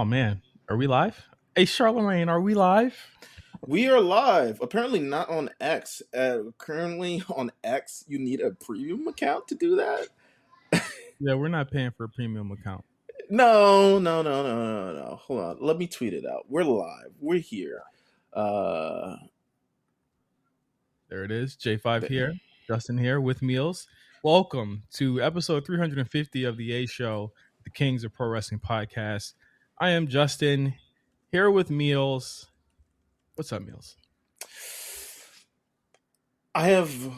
man, are we live? Hey, Charlemagne, are we live? We are live. Apparently not on X. Currently on X, you need a premium account to do that. Yeah, we're not paying for a premium account. No. Hold on. Let me tweet it out. We're live. We're here. Uh, There it is. J5 here, Justin here with Meals. Welcome to episode 350 of the A Show, the Kings of Pro Wrestling podcast. I am Justin here with Meals. What's up, Meals? I have.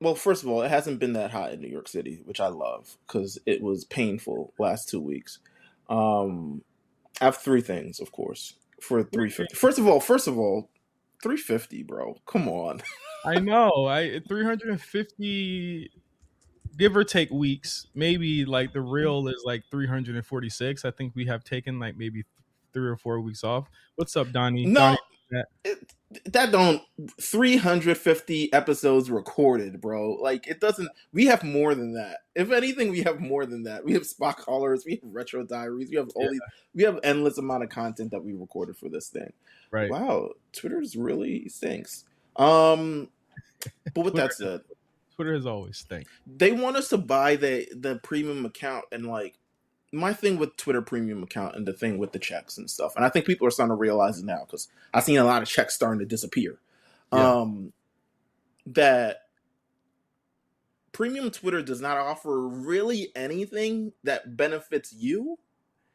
Well, first of all, it hasn't been that hot in New York City, which I love because it was painful last 2 weeks. I have three things, of course, for 350. First of all, 350, bro. Come on. I know. 350 give or take weeks. Maybe like the real is like 346. I think we have taken like maybe 3 or 4 weeks off. What's up, Donnie? No, Donnie, that don't 350 episodes recorded, bro. Like it doesn't. We have more than that. If anything, we have more than that. We have spot callers. We have retro diaries. We have all these. We have endless amount of content that we recorded for this thing. right. Wow, Twitter's really stinks. But with that said, Twitter has always stink. they want us to buy the premium account, and like my thing with Twitter premium account and the thing with the checks and stuff, and I think people are starting to realize it now because I've seen a lot of checks starting to disappear. Yeah. That premium Twitter does not offer really anything that benefits you.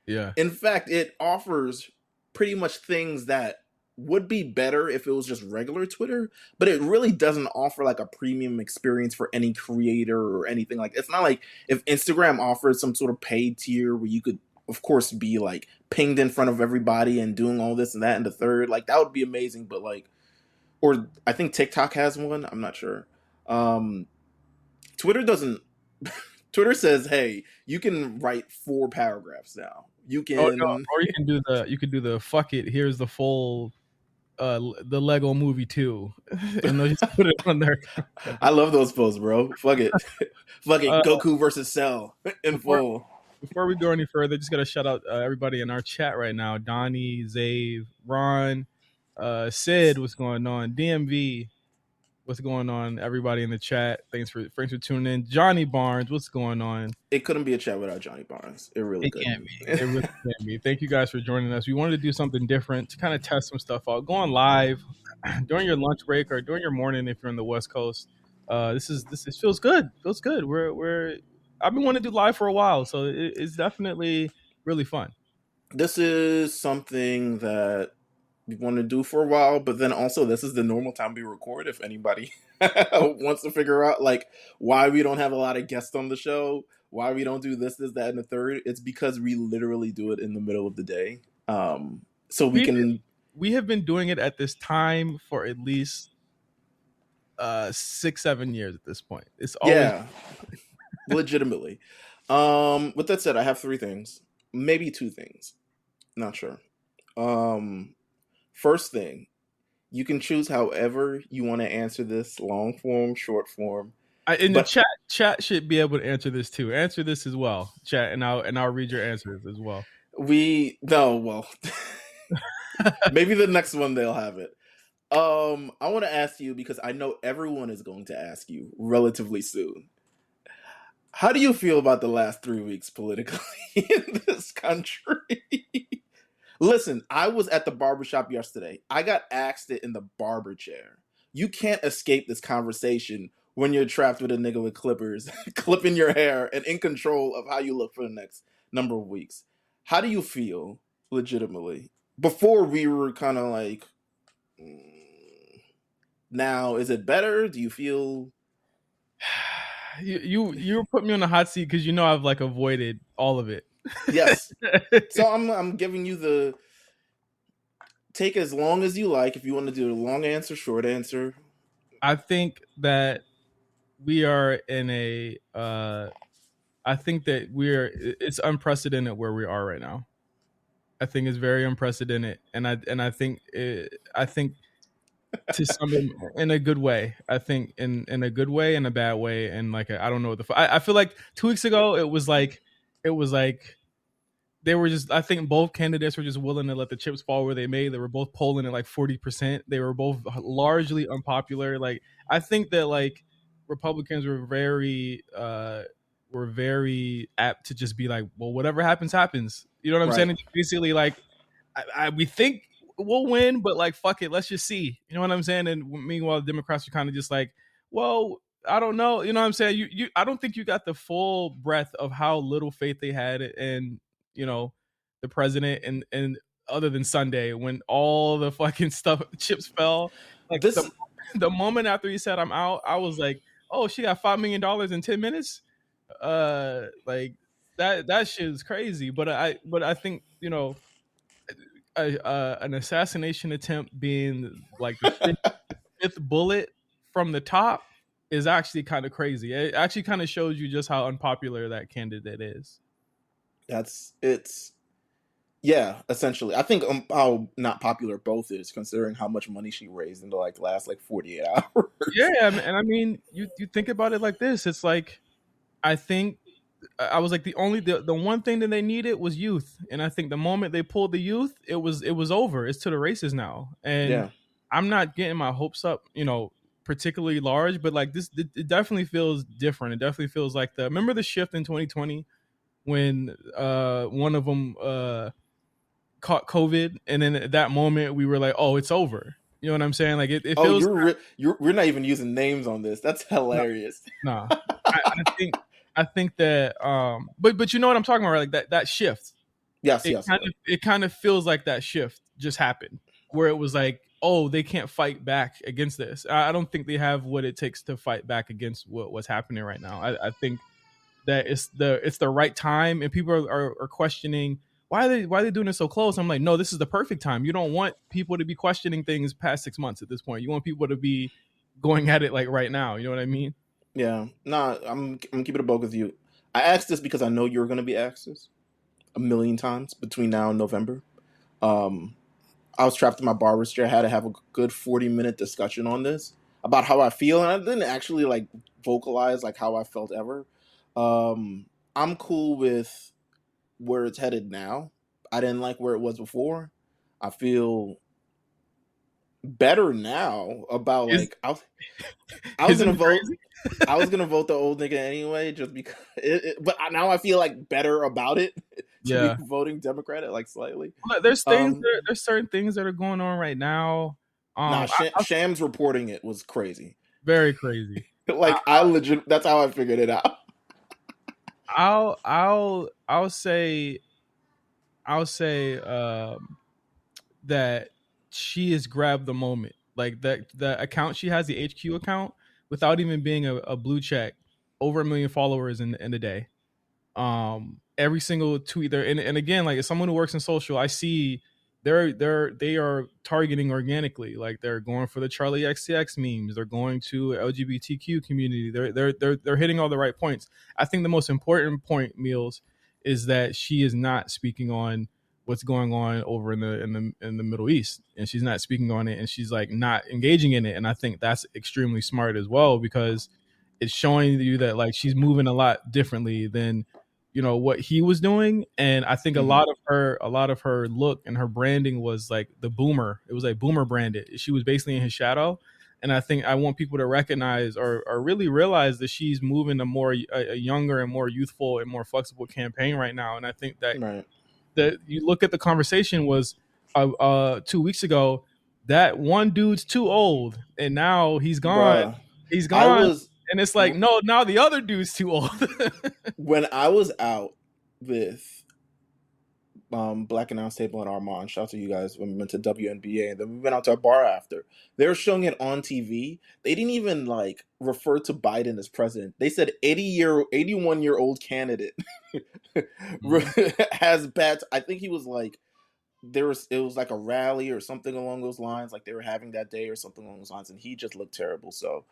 Yeah. In fact, it offers pretty much things that would be better if it was just regular Twitter, but it really doesn't offer like a premium experience for any creator or anything like that. It's not like if Instagram offers some sort of paid tier where you could, of course, be like pinged in front of everybody and doing all this and that and the third. Like that would be amazing, but like, or I think TikTok has one. I'm not sure. Twitter doesn't. Twitter says, "Hey, you can write 4 paragraphs now. You can, or you can do the fuck it. Here's the full, the Lego Movie 2, and they'll just put it on there. I love those posts, bro. Fuck it, fuck it. Goku versus Cell in full. Before we go any further, just gotta shout out everybody in our chat right now: Donnie, Zave, Ron, Sid, what's going on? DMV, what's going on? Everybody in the chat, thanks for tuning in. Johnny Barnes, what's going on? It couldn't be a chat without Johnny Barnes. It really couldn't. It really can be. Thank you guys for joining us. We wanted to do something different to kind of test some stuff out. Going live during your lunch break or during your morning if you're in the West Coast. This feels good. Feels good. I've been wanting to do live for a while, so it's definitely really fun. This is something that we want to do for a while, but then also this is the normal time we record. If anybody wants to figure out like why we don't have a lot of guests on the show, why we don't do this, that, and the third, it's because we literally do it in the middle of the day. So we have been doing it at this time for at least 6-7 years at this point. It's always legitimately. With that said, I have 3 things, maybe 2 things, not sure. First thing, you can choose however you want to answer this: long form, short form. The chat should be able to answer this too. Answer this as well, chat, and I'll read your answers as well. Maybe the next one they'll have it. I want to ask you, because I know everyone is going to ask you relatively soon. How do you feel about the last 3 weeks politically in this country? Listen, I was at the barbershop yesterday. I got asked it in the barber chair. You can't escape this conversation when you're trapped with a nigga with clippers, clipping your hair, and in control of how you look for the next number of weeks. How do you feel, legitimately? Before we were kind of like, now, is it better? Do you feel... You put me on the hot seat because I've like avoided all of it. Yes. So I'm giving you the take as long as you like. If you want to do a long answer, short answer. I think that we are in a. I think that it's unprecedented where we are right now. I think it's very unprecedented, and I think to some in a good way. I think in a good way, in a bad way, and like I don't know what I feel like 2 weeks ago it was like they were just, I think both candidates were just willing to let the chips fall where they may. They were both polling at like 40%. They were both largely unpopular. Like, I think that like Republicans were very apt to just be like, well, whatever happens, happens. You know what I'm saying? Right. It's basically like, we think we'll win, but like, fuck it, let's just see. You know what I'm saying? And meanwhile, the Democrats are kind of just like, well, I don't know. You know what I'm saying? I don't think you got the full breadth of how little faith they had in, you know, the president, and other than Sunday when all the fucking stuff chips fell. Like This the moment after he said I'm out, I was like, oh, she got $5 million in 10 minutes. Like that shit is crazy. But I think, you know, an assassination attempt being like the fifth bullet from the top is actually kind of crazy. It actually kind of shows you just how unpopular that candidate is. it's yeah, essentially. I think how not popular both is, considering how much money she raised in the like last like 48 hours. Yeah, and I mean, you think about it like this. It's like, I think I was like, the one thing that they needed was youth, and I think the moment they pulled the youth, it was over. It's to the races now, and Yeah. I'm not getting my hopes up, you know, particularly large, but like this, it definitely feels different. It definitely feels like remember the shift in 2020 when one of them caught COVID, and then at that moment we were like, oh, it's over. You know what I'm saying? Like it Oh, feels we're not even using names on this. That's no, hilarious. no. I think that but you know what I'm talking about, right? Like that shift. Yes, It yes, kind yes. of it kind of feels like that shift just happened, where it was like, oh, they can't fight back against this. I don't think they have what it takes to fight back against what's happening right now. I think that it's the right time, and people are questioning why are they doing it so close. I'm like, no, this is the perfect time. You don't want people to be questioning things past 6 months at this point. You want people to be going at it like right now. You know what I mean? Yeah. Nah, I'm keeping it a book with you. I asked this because I know you're gonna be asked this a million times between now and November. Um I was trapped in my barber's chair. I had to have a good 40-minute discussion on this about how I feel, and I didn't actually like vocalize like how I felt ever. I'm cool with where it's headed now. I didn't like where it was before. I feel better now about Is like I was isn't gonna it vote. crazy? I was gonna vote the old nigga anyway, just because. But now I feel like better about it to be Yeah. voting Democrat, like slightly. Well, there's Um, there's certain things that are going on right now. nah, I Shams reporting it was crazy. very crazy. I, Like I legit, that's how I figured it out. I'll say that she has grabbed the moment. Like that the account she has, the HQ account, without even being a blue check, over 1 million followers in a day. Every single tweet there, and again, like as someone who works in social, I see they are targeting organically. Like they're going for the Charlie XCX memes. They're going to LGBTQ community. They're hitting all the right points. I think the most important point, Meals, is that she is not speaking on what's going on over in the Middle East, and she's not speaking on it, and she's like not engaging in it. And I think that's extremely smart as well, because it's showing you that like she's moving a lot differently than what he was doing. And I think a Hmm. lot of her look and her branding was like the boomer. It was like boomer branded. She was basically in his shadow. And I think I want people to recognize or really realize that she's moving a younger and more youthful and more flexible campaign right now. And I think that Right, you look at the conversation was 2 weeks ago, that one dude's too old and now he's gone. bruh. He's I gone. was And it's like, no, now the other dude's too old. when I was out with Black Announce Table and Armand. Shout out to you guys when we went to WNBA, and then we went out to a bar after. They were showing it on TV. They didn't even like refer to Biden as president. They said 81-year-old candidate has bad. I think he was like it was like a rally or something along those lines, like they were having that day or something along those lines, and he just looked terrible. So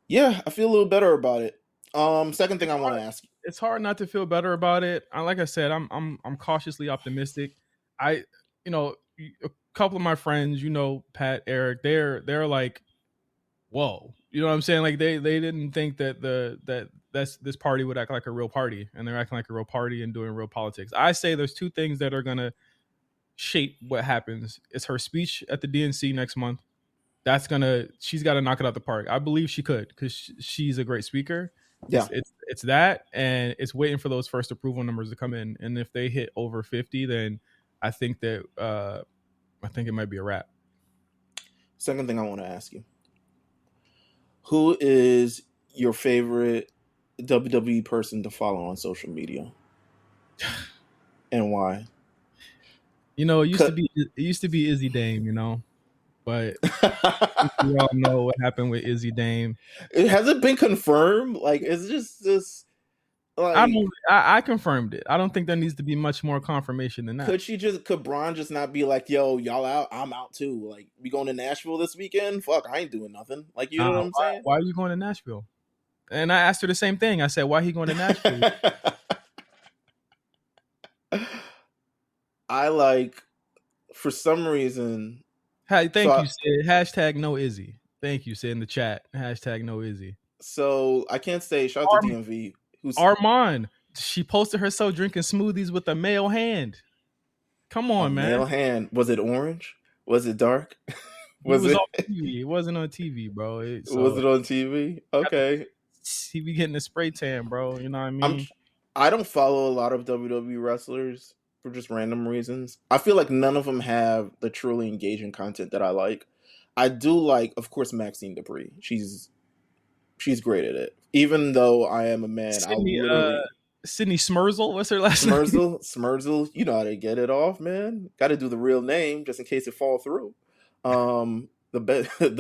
yeah, I feel a little better about it. Second thing I want to ask you. It's hard not to feel better about it. Like I said, I'm cautiously optimistic. I, a couple of my friends, Pat, Eric, they're like, whoa, you know what I'm saying? Like they didn't think that this party would act like a real party, and they're acting like a real party and doing real politics. I say there's two things that are gonna shape what happens. It's her speech at the DNC next month. She's got to knock it out the park. I believe she could because she's a great speaker. Yeah. It's that, and it's waiting for those first approval numbers to come in. And if they hit over 50, then I think that I think it might be a wrap. Second thing I want to ask you: who is your favorite WWE person to follow on social media, and why? You know, it used to be Izzy Dame. You know, but we all know what happened with Izzy Dame. It hasn't been confirmed. Like, it's just this. Like, I confirmed it. I don't think there needs to be much more confirmation than that. Could Braun just not be like, yo, y'all out? I'm out too. Like, we going to Nashville this weekend? Fuck, I ain't doing nothing. Like, you know what I'm saying? Why are you going to Nashville? And I asked her the same thing. I said, why he going to Nashville? I like, for some reason. Thank you, Sid. Hashtag no Izzy. Thank you, Sid, in the chat. Hashtag no Izzy. So I can't say shout out to DMV. Armand. She posted herself drinking smoothies with a male hand. Come on, man. Male hand. Was it orange? Was it dark? Was it on TV? It wasn't on TV, bro. Was it on TV? Okay. He be getting a spray tan, bro. You know what I mean? I don't follow a lot of WWE wrestlers for just random reasons. I feel like none of them have the truly engaging content that I like. I do like, of course, Maxine Dupree. She's great at it. Even though I am a man, Sydney Smerzel. What's her last name? Smerzel. You know how to get it off, man. Got to do the real name just in case it fall through. The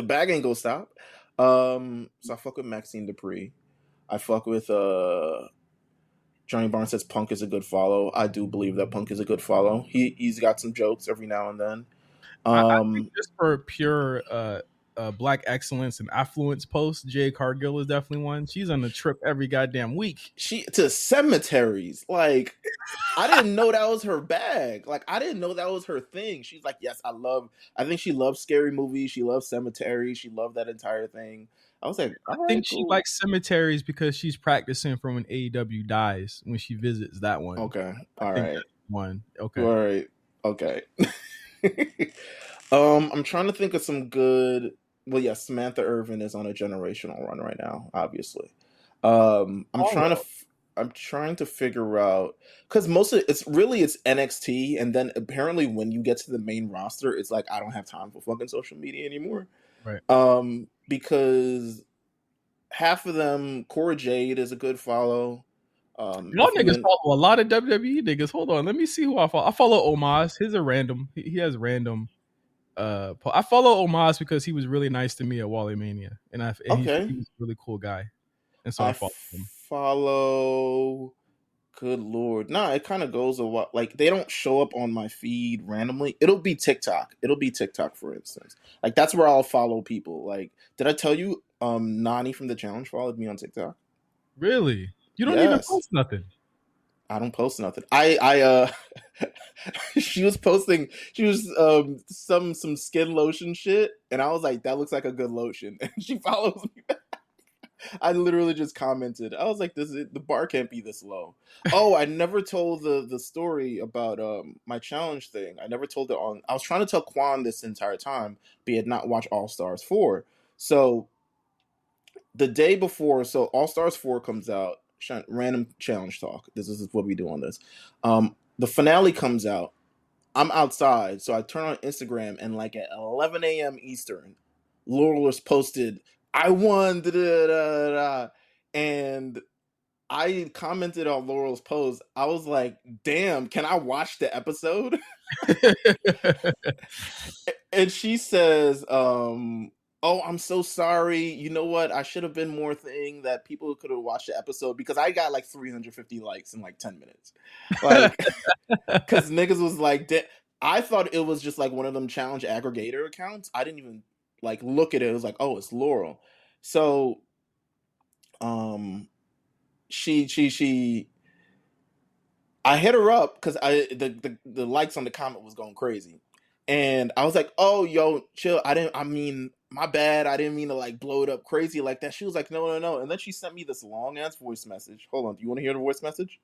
bag ain't gonna stop. So I fuck with Maxine Dupree. I fuck with Johnny Barnes says Punk is a good follow. I do believe that Punk is a good follow. He's got some jokes every now and then. I think just for pure Black excellence and affluence posts, Jay Cargill is definitely one. She's on the trip every goddamn week. She to cemeteries. Like, I didn't know that was her bag. Like, I didn't know that was her thing. She's like, yes, I think she loves scary movies. She loves cemeteries. She loved that entire thing. I was like, I think she likes cemeteries because she's practicing for when AEW dies when she visits that one. Okay. All right. One. Okay. All right. Okay. I'm trying to think of some good. Well, yeah, Samantha Irvin is on a generational run right now, obviously. I'm trying to figure out, because most of it's NXT, and then apparently when you get to the main roster, it's like I don't have time for fucking social media anymore. Right. Because half of them, Cora Jade is a good follow. Y'all niggas follow a lot of WWE niggas. Hold on, let me see who I follow. I follow Omos. His are random. He has random. I follow Omos because he was really nice to me at Wally Mania, and he was a really cool guy, and so I follow him. Good Lord, nah, it kind of goes a lot. Like, they don't show up on my feed randomly. It'll be TikTok, for instance. Like, that's where I'll follow people. Like, did I tell you? Nani from the Challenge followed me on TikTok. Really? You don't even post nothing. I don't post nothing. She was some skin lotion shit, and I was like, that looks like a good lotion. And she follows me back. I literally just commented. I was like, the bar can't be this low. Oh, I never told the story about my challenge thing. I never told it on. I was trying to tell Quan this entire time, but he had not watched All Stars 4. So the day before, All Stars 4 comes out. Random challenge talk. This is what we do on this. The finale comes out. I'm outside, so I turn on Instagram, and like at 11 a.m. Eastern, Laurel was posted, I won, and I commented on Laurel's post. I was like, damn, can I watch the episode? And she says, oh, I'm so sorry. You know what? I should have been more thing that people could have watched the episode, because I got like 350 likes in like 10 minutes. Like, because niggas was like, I thought it was just like one of them challenge aggregator accounts. I didn't even like look at it. It was like, oh, it's Laurel. So, she I hit her up because the likes on the comment was going crazy. And I was like, oh, yo, chill. my bad. I didn't mean to like blow it up crazy like that. She was like, no, no, no. And then she sent me this long ass voice message. Hold on. Do you want to hear the voice message?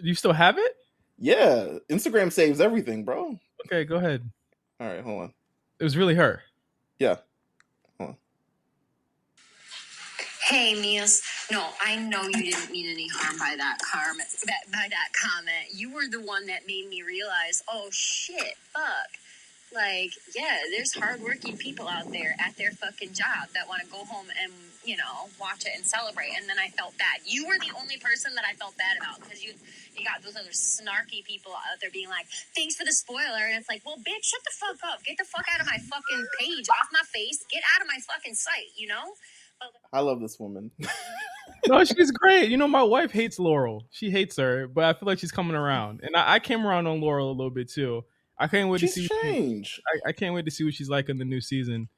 You still have it? Yeah. Instagram saves everything, bro. Okay, go ahead. All right, hold on. It was really her. Yeah. Hold on. Hey, Mias. No, I know you didn't mean any harm by that comment. You were the one that made me realize, oh shit, fuck. Like, yeah, there's hardworking people out there at their fucking job that want to go home and, watch it and celebrate. And then I felt bad. You were the only person that I felt bad about because you got those other snarky people out there being like, thanks for the spoiler. And it's like, well, bitch, shut the fuck up. Get the fuck out of my fucking page, off my face. Get out of my fucking sight, I love this woman. No, she's great. My wife hates Laurel. She hates her, but I feel like she's coming around. And I came around on Laurel a little bit too. I can't wait to see. I can't wait to see what she's like in the new season.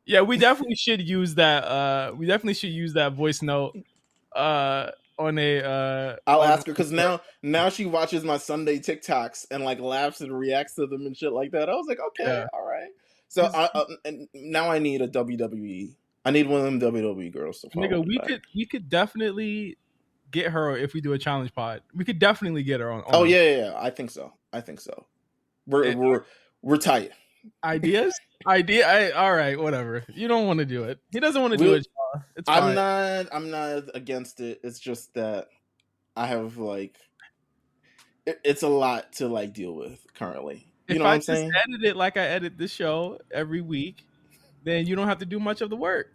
Yeah, we definitely should use that. We definitely should use that voice note. On a. I'll ask her because now she watches my Sunday TikToks and like laughs and reacts to them and shit like that. I was like, okay, yeah. All right. So and now I need a WWE. I need one of them WWE girls to follow. Nigga, we could definitely get her if we do a challenge pod. We could definitely get her on. Oh yeah. I think so. We're tight. Ideas? All right, whatever. You don't want to do it. He doesn't want to do it. It's fine. I'm not against it. It's just that I have like it's a lot to like deal with currently. You know what I'm saying? If I just edit it like I edit this show every week, then you don't have to do much of the work.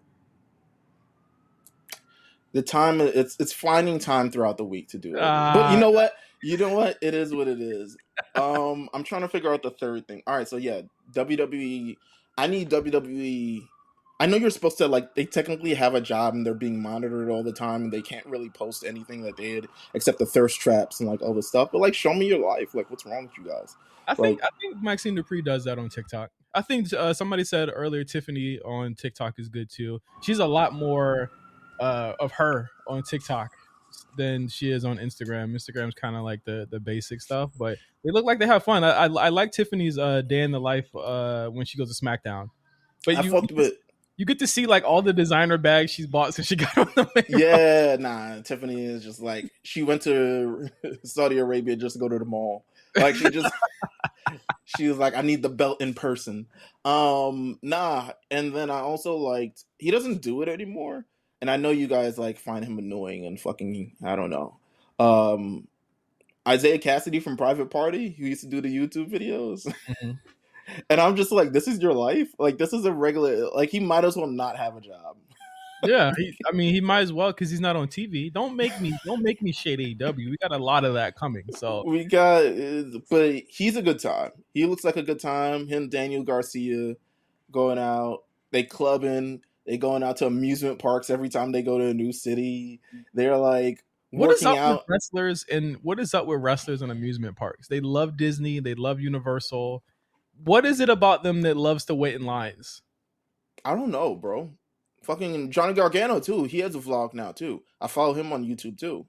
The time it's finding time throughout the week to do it. But you know what? It is what it is. I'm trying to figure out the third thing. All right, so yeah, WWE. I need WWE. I know you're supposed to like. They technically have a job and they're being monitored all the time, and they can't really post anything that they did except the thirst traps and like all this stuff. But like, show me your life. Like, what's wrong with you guys? I think Maxine Dupree does that on TikTok. I think somebody said earlier Tiffany on TikTok is good too. She's a lot more of her on TikTok than she is on Instagram. Instagram's kind of like the basic stuff, but they look like they have fun. I like Tiffany's day in the life when she goes to SmackDown. But you get to see like all the designer bags she's bought since she got on the main. Yeah, nah. Tiffany is just like she went to Saudi Arabia just to go to the mall. Like she was like, I need the belt in person. Nah. And then I also liked he doesn't do it anymore. And I know you guys like find him annoying and fucking I don't know. Isaiah Cassidy from Private Party, who used to do the YouTube videos. Mm-hmm. And I'm just like, this is your life? Like this is a regular like he might as well not have a job. Yeah, he might as well because he's not on TV. Don't make me shade AEW. We got a lot of that coming. So but he's a good time. He looks like a good time. Him, Daniel Garcia, going out, they clubbing, they going out to amusement parks every time they go to a new city. They're like working out. With wrestlers and what is up with wrestlers and amusement parks? They love Disney. They love Universal. What is it about them that loves to wait in lines? I don't know, bro. Fucking Johnny Gargano too. He has a vlog now too. I follow him on YouTube too.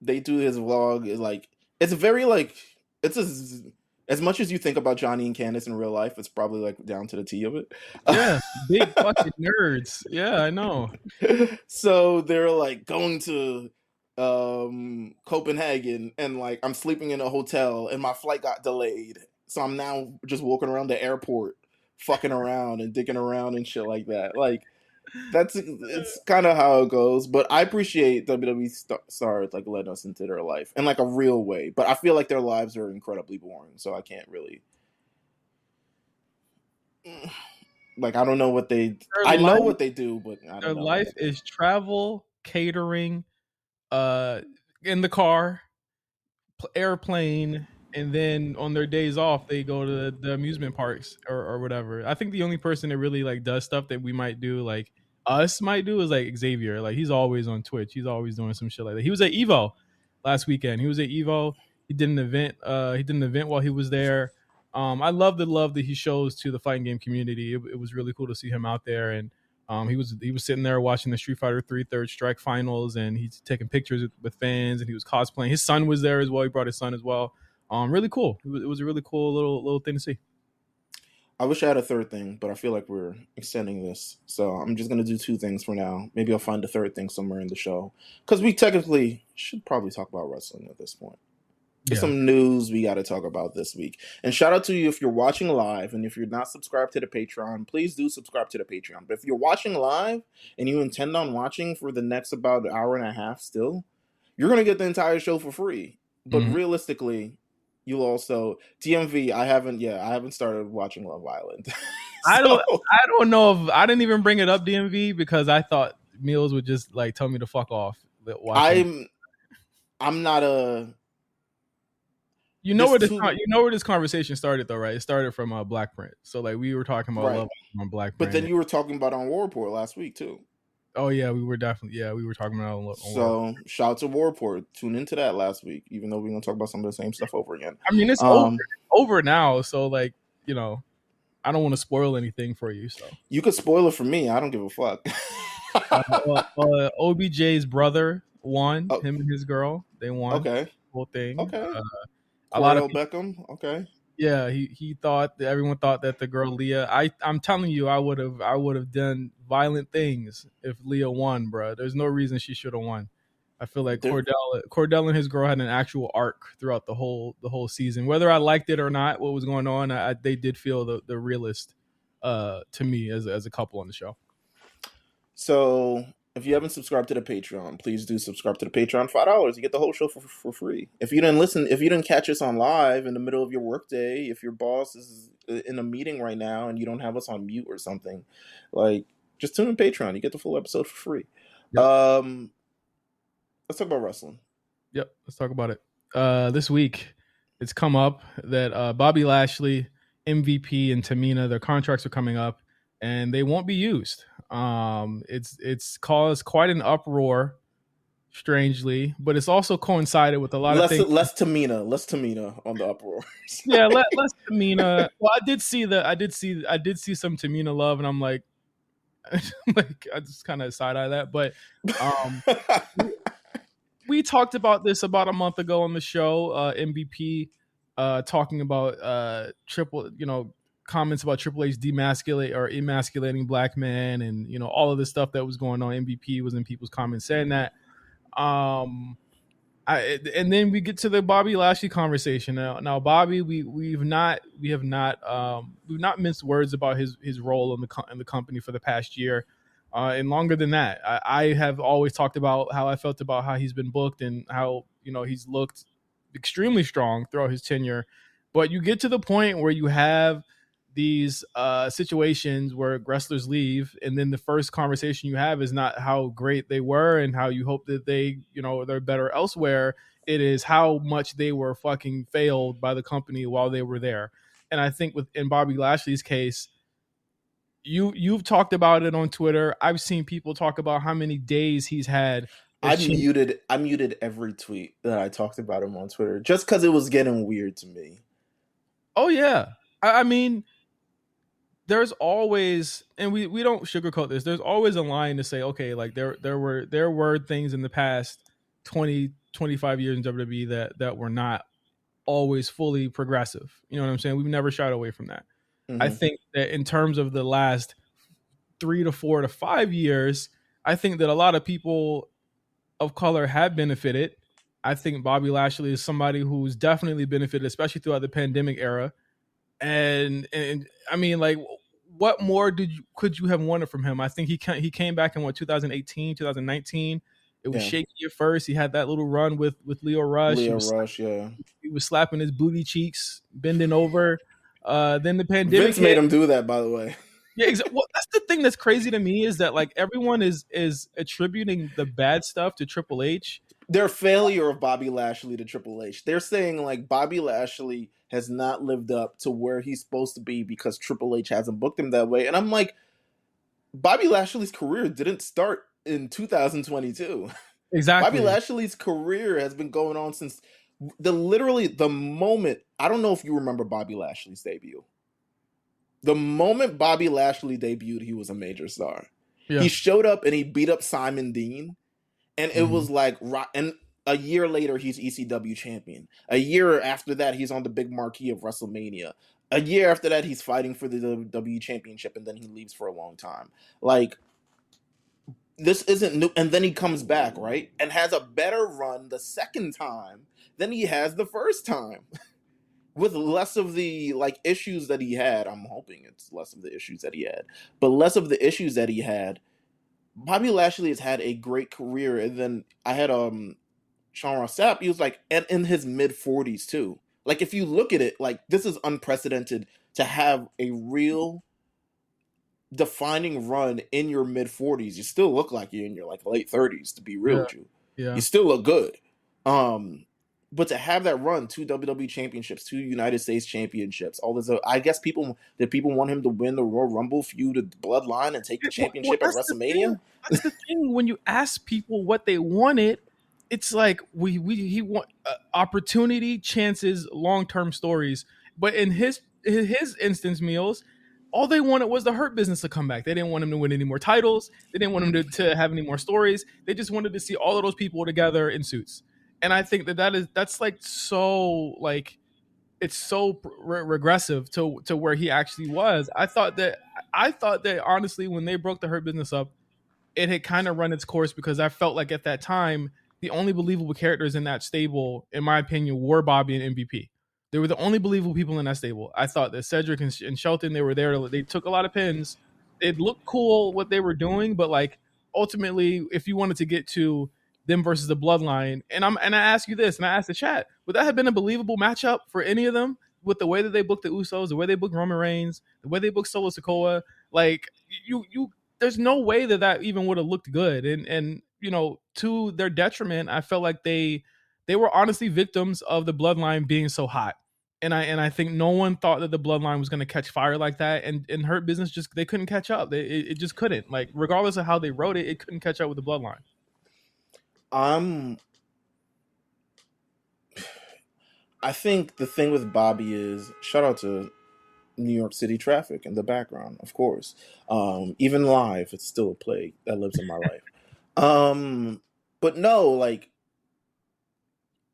They do his vlog. Like it's very like it's as much as you think about Johnny and Candace in real life, it's probably like down to the T of it. Yeah, big fucking nerds. Yeah, I know. So they're like going to Copenhagen and like I'm sleeping in a hotel and my flight got delayed. So I'm now just walking around the airport fucking around and dicking around and shit like that. Like it's kind of how it goes, but I appreciate WWE stars like letting us into their life in like a real way, but I feel like their lives are incredibly boring, so I can't really like I don't know what they know what they do, but I don't know. Their life is travel, catering, in the car, airplane, and then on their days off, they go to the amusement parks or whatever. I think the only person that really like does stuff that we might do, like us might do, is like Xavier. Like he's always on Twitch. He's always doing some shit like that. He was at Evo last weekend. He did an event while he was there. I love the love that he shows to the fighting game community. It was really cool to see him out there, and he was sitting there watching the Street Fighter 3 Third Strike finals, and he's taking pictures with fans, and he was cosplaying. His son was there as well. He brought his son as well. Really cool. It was a really cool little thing to see. I wish I had a third thing, but I feel like we're extending this. So I'm just going to do two things for now. Maybe I'll find a third thing somewhere in the show. Because we technically should probably talk about wrestling at this point. There's some news we got to talk about this week. And shout out to you if you're watching live, and if you're not subscribed to the Patreon, please do subscribe to the Patreon. But if you're watching live and you intend on watching for the next about an hour and a half still, you're going to get the entire show for free. But realistically, you'll also TMV. I haven't started watching Love Island. I don't know if I didn't even bring it up DMV because I thought Meals would just like tell me to fuck off. I'm not a. You know where this conversation started though, right? It started from Black Print. So like we were talking about Love on Black Print. But then you were talking about on War Report last week too. Oh yeah, we were talking about on So shout out to War Report. Tune into that last week, even though we're gonna talk about some of the same stuff over again. I mean, it's over now, so like, you know, I don't want to spoil anything for you. So you could spoil it for me. I don't give a fuck. OBJ's brother won. Him and his girl, they won. Okay. The whole thing. Okay. A lot of Beckham. Okay. Yeah, he thought everyone thought that the girl Leah. I'm telling you, I would have done violent things if Leah won, bro. There's no reason she should have won. I feel like Cordell and his girl had an actual arc throughout the whole season. Whether I liked it or not, what was going on, they did feel the realest to me as a couple on the show. So if you haven't subscribed to the Patreon, please do subscribe to the Patreon. $5, you get the whole show for free. If you didn't catch us on live in the middle of your workday, if your boss is in a meeting right now and you don't have us on mute or something, like just tune in Patreon. You get the full episode for free. Yep. Let's talk about wrestling. Yep, let's talk about it. This week, it's come up that Bobby Lashley, MVP, and Tamina, their contracts are coming up, and they won't be used. It's caused quite an uproar, strangely, but it's also coincided with a lot of things. Less Tamina on the uproar. Yeah, less Tamina. Well, I did see some Tamina love, and I'm like I just kind of side eye that, but we talked about this about a month ago on the show. MVP talking about comments about Triple H emasculating black men, and all of the stuff that was going on. MVP was in people's comments saying that. And then we get to the Bobby Lashley conversation. Now Bobby, we have not minced words about his role in the company for the past year, and longer than that. I have always talked about how I felt about how he's been booked and how he's looked extremely strong throughout his tenure. But you get to the point where you have these situations where wrestlers leave, and then the first conversation you have is not how great they were and how you hope that they're better elsewhere. It is how much they were fucking failed by the company while they were there. And I think in Bobby Lashley's case, you've talked about it on Twitter. I've seen people talk about how many days he's had. I muted every tweet that I talked about him on Twitter just because it was getting weird to me. Oh yeah, I mean, there's always, and we don't sugarcoat this, there's always a line to say, okay, like there were things in the past 20, 25 years in WWE that were not always fully progressive. You know what I'm saying? We've never shied away from that. Mm-hmm. I think that in terms of the last 3 to 4 to 5 years, I think that a lot of people of color have benefited. I think Bobby Lashley is somebody who's definitely benefited, especially throughout the pandemic era. And I mean, like, what more could you have wanted from him? I think he came back in 2018, 2019. It was shaky at first. He had that little run with Leo Rush. He was slapping his booty cheeks, bending over. Then the pandemic Vince made him do that, by the way. Yeah, exactly. Well, that's the thing that's crazy to me is that like everyone is attributing the bad stuff to Triple H. Their failure of Bobby Lashley to Triple H. They're saying like Bobby Lashley has not lived up to where he's supposed to be because Triple H hasn't booked him that way. And I'm like, Bobby Lashley's career didn't start in 2022. Exactly. Bobby Lashley's career has been going on since the moment. I don't know if you remember Bobby Lashley's debut. The moment Bobby Lashley debuted, he was a major star. Yeah. He showed up and he beat up Simon Dean. And it was like, and A year later, he's ECW champion. A year after that, he's on the big marquee of WrestleMania. A year after that, he's fighting for the WWE championship, and then he leaves for a long time. Like, this isn't new. And then he comes back, right? And has a better run the second time than he has the first time. With less of the like issues that he had. I'm hoping it's less of the issues that he had. But less of the issues that he had. Bobby Lashley has had a great career. And then I had Sean Ross Sapp, he was like in his mid-40s too. Like, if you look at it, like, this is unprecedented to have a real defining run in your mid-40s. You still look like you're in your like late 30s, to be real with you. Yeah. You still look good. But to have that run, 2 WWE championships, 2 United States championships, all this, I guess people want him to win the Royal Rumble, feud the Bloodline, and take the championship at WrestleMania. That's the thing. When you ask people what they wanted, it's like he want opportunity, chances, long-term stories. But in his instance, Meals, all they wanted was the Hurt Business to come back. They didn't want him to win any more titles. They didn't want him to have any more stories. They just wanted to see all of those people together in suits. And I think that's like so like it's so regressive to where he actually was. I thought that honestly, when they broke the Hurt Business up, it had kind of run its course, because I felt like at that time the only believable characters in that stable, in my opinion, were Bobby and MVP. They were the only believable people in that stable. I thought that Cedric and Shelton, they were there. They took a lot of pins. It looked cool what they were doing, but like ultimately, if you wanted to get to them versus the Bloodline, and I ask you this, and I asked the chat, would that have been a believable matchup for any of them with the way that they booked the Usos, the way they booked Roman Reigns, the way they booked Solo Sikoa? Like you, there's no way that even would have looked good. And you know, to their detriment, I felt like they were honestly victims of the Bloodline being so hot. And I think no one thought that the Bloodline was going to catch fire like that. And Hurt Business they couldn't catch up. It just couldn't. Like, regardless of how they wrote it, it couldn't catch up with the Bloodline. I think the thing with Bobby is, shout out to New York City traffic in the background, of course. Even live, it's still a plague that lives in my life. But no, like,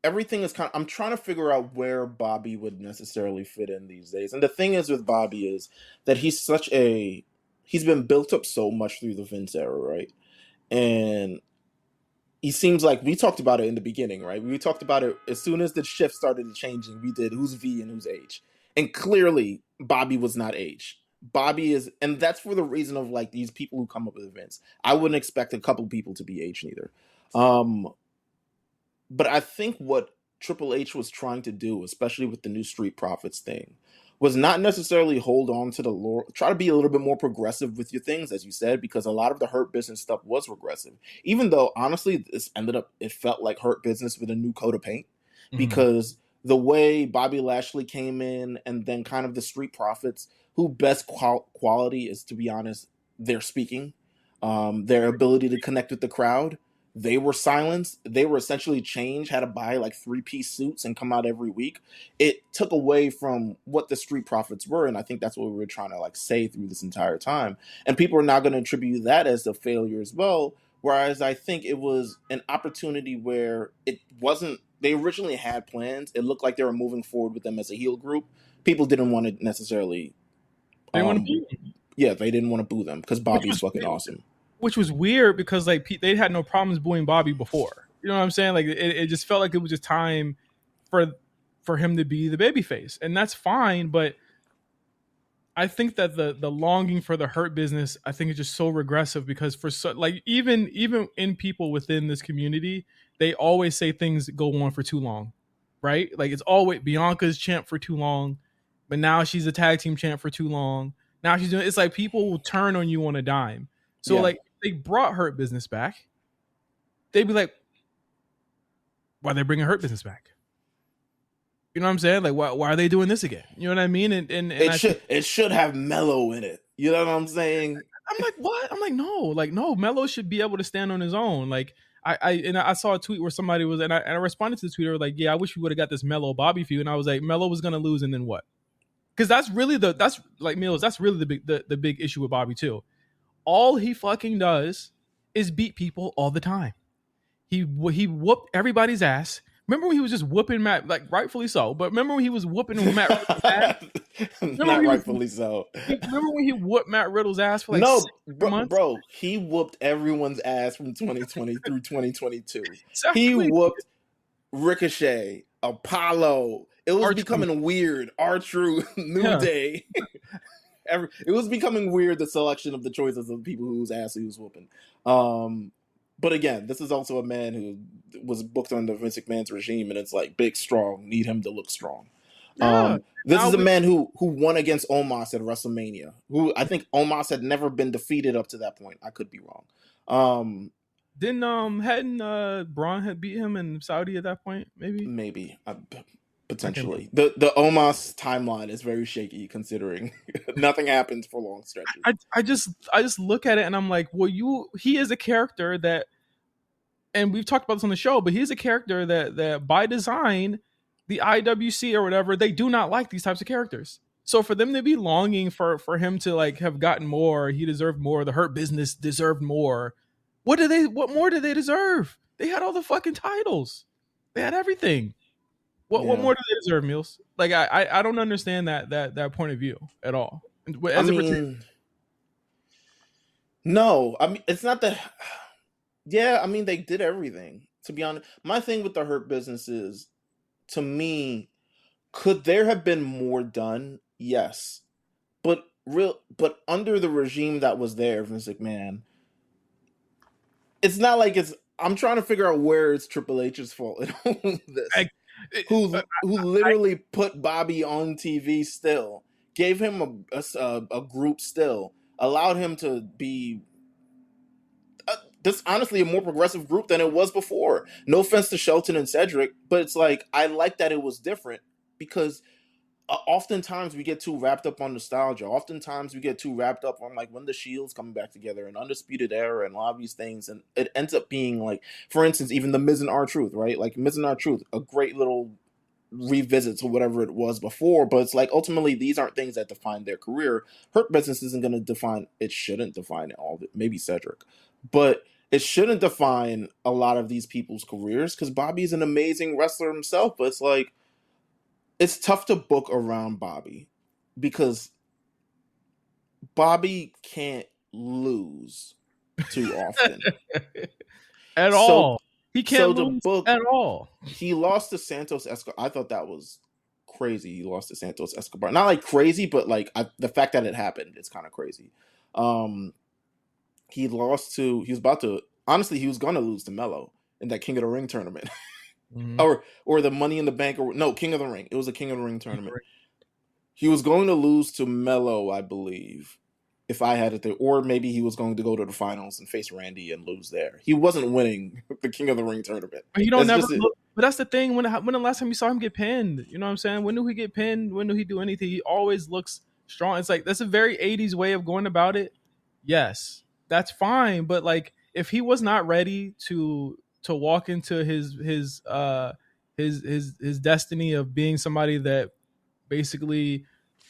everything is I'm trying to figure out where Bobby would necessarily fit in these days. And the thing is with Bobby is that he's been built up so much through the Vince era, right? And he seems like, we talked about it in the beginning, right? We talked about it as soon as the shift started changing. We did who's V and who's H. And clearly, Bobby was not H. Bobby is, and that's for the reason of like these people who come up with events. I wouldn't expect a couple people to be H neither. But I think what Triple H was trying to do, especially with the new Street Profits thing, was not necessarily hold on to the lore, try to be a little bit more progressive with your things, as you said, because a lot of the Hurt Business stuff was regressive. Even though, honestly, it felt like Hurt Business with a new coat of paint, because the way Bobby Lashley came in, and then kind of the Street Profits, who best quality is, to be honest, their speaking, their ability to connect with the crowd. They were silenced. They were essentially changed, had to buy like 3-piece suits and come out every week. It took away from what the Street Profits were, and I think that's what we were trying to like say through this entire time. And people are now going to attribute that as a failure as well, whereas I think it was an opportunity where it wasn't. They originally had plans. It looked like they were moving forward with them as a heel group. People didn't want to necessarily. They want to boo them. Yeah, they didn't want to boo them because Bobby's fucking awesome. Which was weird, because like they had no problems booing Bobby before. You know what I'm saying? Like it just felt like it was just time for him to be the babyface, and that's fine. But I think that the longing for the Hurt Business, I think, is just so regressive, because even in people within this community, they always say things go on for too long, right? Like, it's always Bianca's champ for too long, but now she's a tag team champ for too long. Now she's doing. It's like people will turn on you on a dime. So like, they brought Hurt Business back, they'd be like, why are they bringing Hurt Business back? You know what I'm saying? Like, why are they doing this again? You know what I mean? And it should have Mello in it. You know what I'm saying? I'm like, what? I'm like, no, Mello should be able to stand on his own. Like, I saw a tweet where somebody was, and I responded to the tweeter like, yeah, I wish we would have got this Mello Bobby feud. And I was like, Mello was gonna lose, and then what? Because that's really the big issue with Bobby too. All he fucking does is beat people all the time. He whooped everybody's ass. Remember when he was just whooping Matt, like rightfully so. But remember when he was whooping Matt Riddle's ass? Remember Not when rightfully so. remember when he whooped Matt Riddle's ass for like No, 6 months? bro, he whooped everyone's ass from 2020 through 2022. He Exactly. whooped Ricochet, Apollo. It was R-Truth. becoming weird. R-Truth, New Yeah. Day. It was becoming weird, the selection of the choices of people whose ass he was whooping. But again, this is also a man who was booked under Vince McMahon's regime, and it's like big, strong, need him to look strong. Yeah. This Now is a we- man who won against Omos at WrestleMania. Who I think Omos had never been defeated up to that point. I could be wrong. hadn't Braun had beat him in Saudi at that point? Maybe. Potentially. The Omos timeline is very shaky considering nothing happens for long stretches. I just look at it and I'm like, well, he is a character that, and we've talked about this on the show, but he's a character that by design, the IWC or whatever, they do not like these types of characters. So for them to be longing for him to like have gotten more, he deserved more. The Hurt Business deserved more. What more did they deserve? They had all the fucking titles. They had everything. What more do they deserve, Meals? Like I don't understand that point of view at all. No, I mean it's not that. Yeah, I mean they did everything. To be honest, my thing with the Hurt Business is, to me, could there have been more done? Yes, but under the regime that was there, Vince McMahon, it's not like it's. I'm trying to figure out where it's Triple H's fault in all of this. Who literally put Bobby on TV still, gave him a group still, allowed him to be this honestly a more progressive group than it was before. No offense to Shelton and Cedric, but it's like I like that it was different because oftentimes we get too wrapped up on nostalgia. Oftentimes we get too wrapped up on like when the Shield's coming back together and Undisputed Era and a lot of these things, and it ends up being like, for instance, even the Miz and R-Truth, right? Like Miz and R-Truth, a great little revisit to whatever it was before, but it's like ultimately these aren't things that define their career. Hurt Business isn't going to define. It shouldn't define it all. Maybe Cedric, but it shouldn't define a lot of these people's careers because Bobby's an amazing wrestler himself. But it's like it's tough to book around Bobby because Bobby can't lose too often at all. He can't lose at all. He lost to Santos Escobar. I thought that was crazy. He lost to Santos Escobar. Not like crazy, but like the fact that it happened, it's kind of crazy. He lost to. He was about to. Honestly, he was going to lose to Melo in that King of the Ring tournament, or the Money in the Bank, or no, King of the Ring. It was a King of the Ring tournament. He was going to lose to Melo, I believe, if I had it there, or maybe he was going to go to the finals and face Randy and lose there. He wasn't winning the King of the Ring tournament. You don't never. But that's the thing. When the last time you saw him get pinned, you know what I'm saying? When do he get pinned? When do he do anything? He always looks strong. It's like that's a very 80s way of going about it. Yes, that's fine. But like, if he was not ready to walk into his destiny of being somebody that basically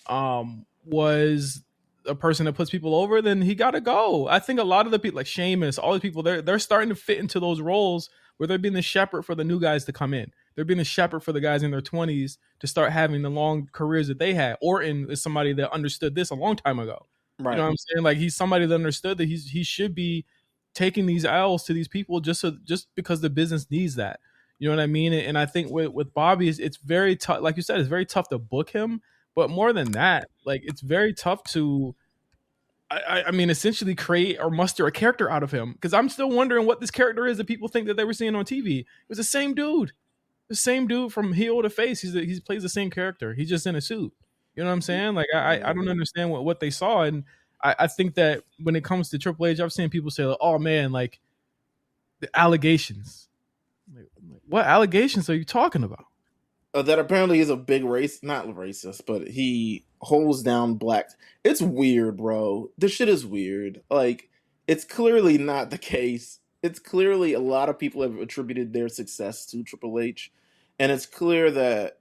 was a person that puts people over, then he got to go. I think a lot of the people like Sheamus, all the people, they're starting to fit into those roles where they're being the shepherd for the new guys to come in. They're being the shepherd for the guys in their 20s to start having the long careers that they had. Orton is somebody that understood this a long time ago. Right. You know what I'm saying? Like he's somebody that understood that he should be taking these L's to these people just because the business needs that. You know what I mean? And I think with Bobby, it's very tough. Like you said, it's very tough to book him. But more than that, like it's very tough to, I mean, essentially create or muster a character out of him. Because I'm still wondering what this character is that people think that they were seeing on TV. It was the same dude from heel to face. He plays the same character. He's just in a suit. You know what I'm saying? Like I don't understand what they saw. And I think that when it comes to Triple H, I've seen people say, like, "Oh man, like the allegations." Like, what allegations are you talking about? That apparently is a big not racist, but he holds down black. It's weird, bro. This shit is weird. Like, it's clearly not the case. It's clearly a lot of people have attributed their success to Triple H. And it's clear that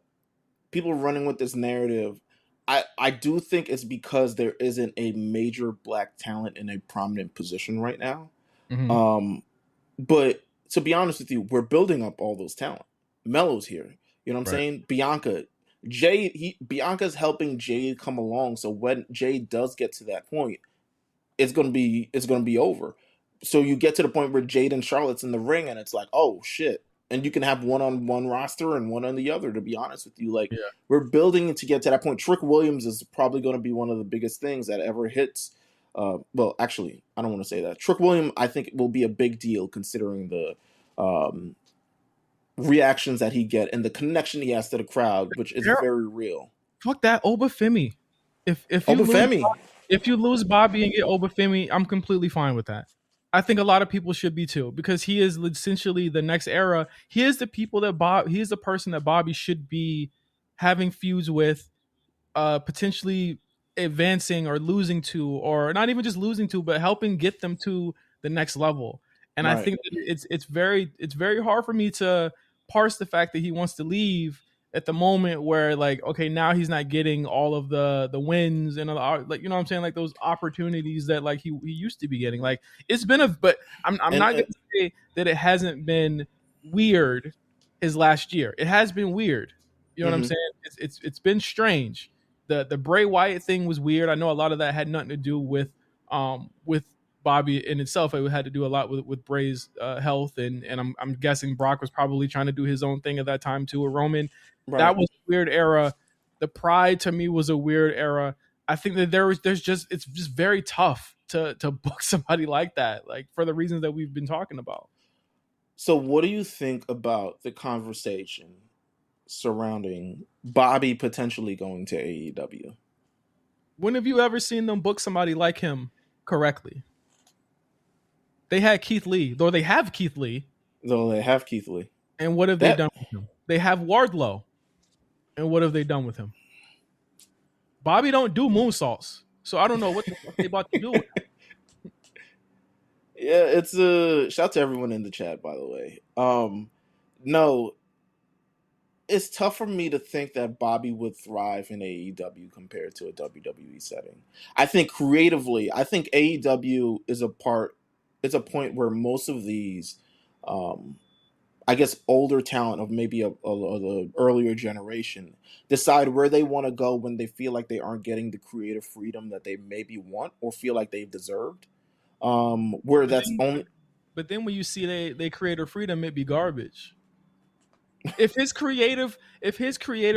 people running with this narrative, I do think it's because there isn't a major black talent in a prominent position right now. Mm-hmm. But to be honest with you, we're building up all those talent. Melo's here. You know what I'm Right. saying? Bianca, Jade, Bianca's helping Jade come along. So when Jade does get to that point, it's gonna be over. So you get to the point where Jade and Charlotte's in the ring, and it's like, oh shit. And you can have one on one roster and one on the other. To be honest with you, like Yeah. we're building to get to that point. Trick Williams is probably going to be one of the biggest things that ever hits. Well, actually, I don't want to say that. Trick Williams, I think, will be a big deal considering the reactions that he get and the connection he has to the crowd, which is very real. Fuck that Obafemi. If you Obafemi. if you lose Bobby and get Obafemi, I'm completely fine with that. I think a lot of people should be too, because he is essentially the next era. He is the people that he is the person that Bobby should be having feuds with, potentially advancing or losing to, or not even just losing to, but helping get them to the next level. And I Right. think that it's very hard for me to parse the fact that he wants to leave at the moment where, like, okay, now he's not getting all of the wins and like, you know what I'm saying, like those opportunities that like he used to be getting. Like it's been but I'm not gonna say that it hasn't been weird his last year. It has been weird. You know what I'm saying? It's been strange. The Bray Wyatt thing was weird. I know a lot of that had nothing to do with Bobby in itself. It had to do a lot with Bray's health, and I'm guessing Brock was probably trying to do his own thing at that time too with Roman. Right. That was a weird era. The Pride to me was a weird era. I think that it's just very tough to book somebody like that, like for the reasons that we've been talking about. So what do you think about the conversation surrounding Bobby potentially going to AEW? When have you ever seen them book somebody like him correctly? They had Keith Lee, though they have Keith Lee. And what have they done with him? They have Wardlow. And what have they done with him? Bobby don't do moonsaults, so I don't know what the fuck they about to do with him. Yeah, it's shout out to everyone in the chat, by the way. No, it's tough for me to think that Bobby would thrive in AEW compared to a WWE setting. I think creatively, AEW is a point where most of these, I guess, older talent of maybe a earlier generation decide where they want to go when they feel like they aren't getting the creative freedom that they maybe want or feel like they've deserved. But then when you see they creative freedom, it be garbage. If his creative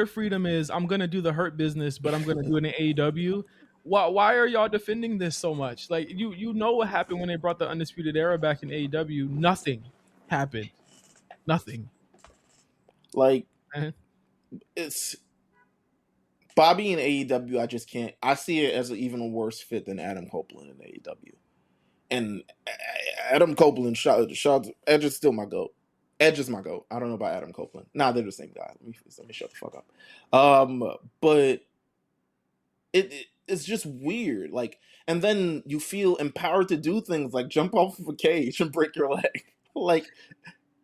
freedom is, I'm gonna do the Hurt Business, but I'm gonna do it in AEW. Why are y'all defending this so much? Like you know what happened when they brought the Undisputed Era back in AEW? Nothing happened. Nothing. Like it's Bobby in AEW. I just can't. I see it as an even worse fit than Adam Copeland in AEW. And Adam Copeland, Edge is still my GOAT. Edge is my GOAT. I don't know about Adam Copeland. Nah, they're the same guy. Let me shut the fuck up. But it's just weird. Like, and then you feel empowered to do things like jump off of a cage and break your leg. Like,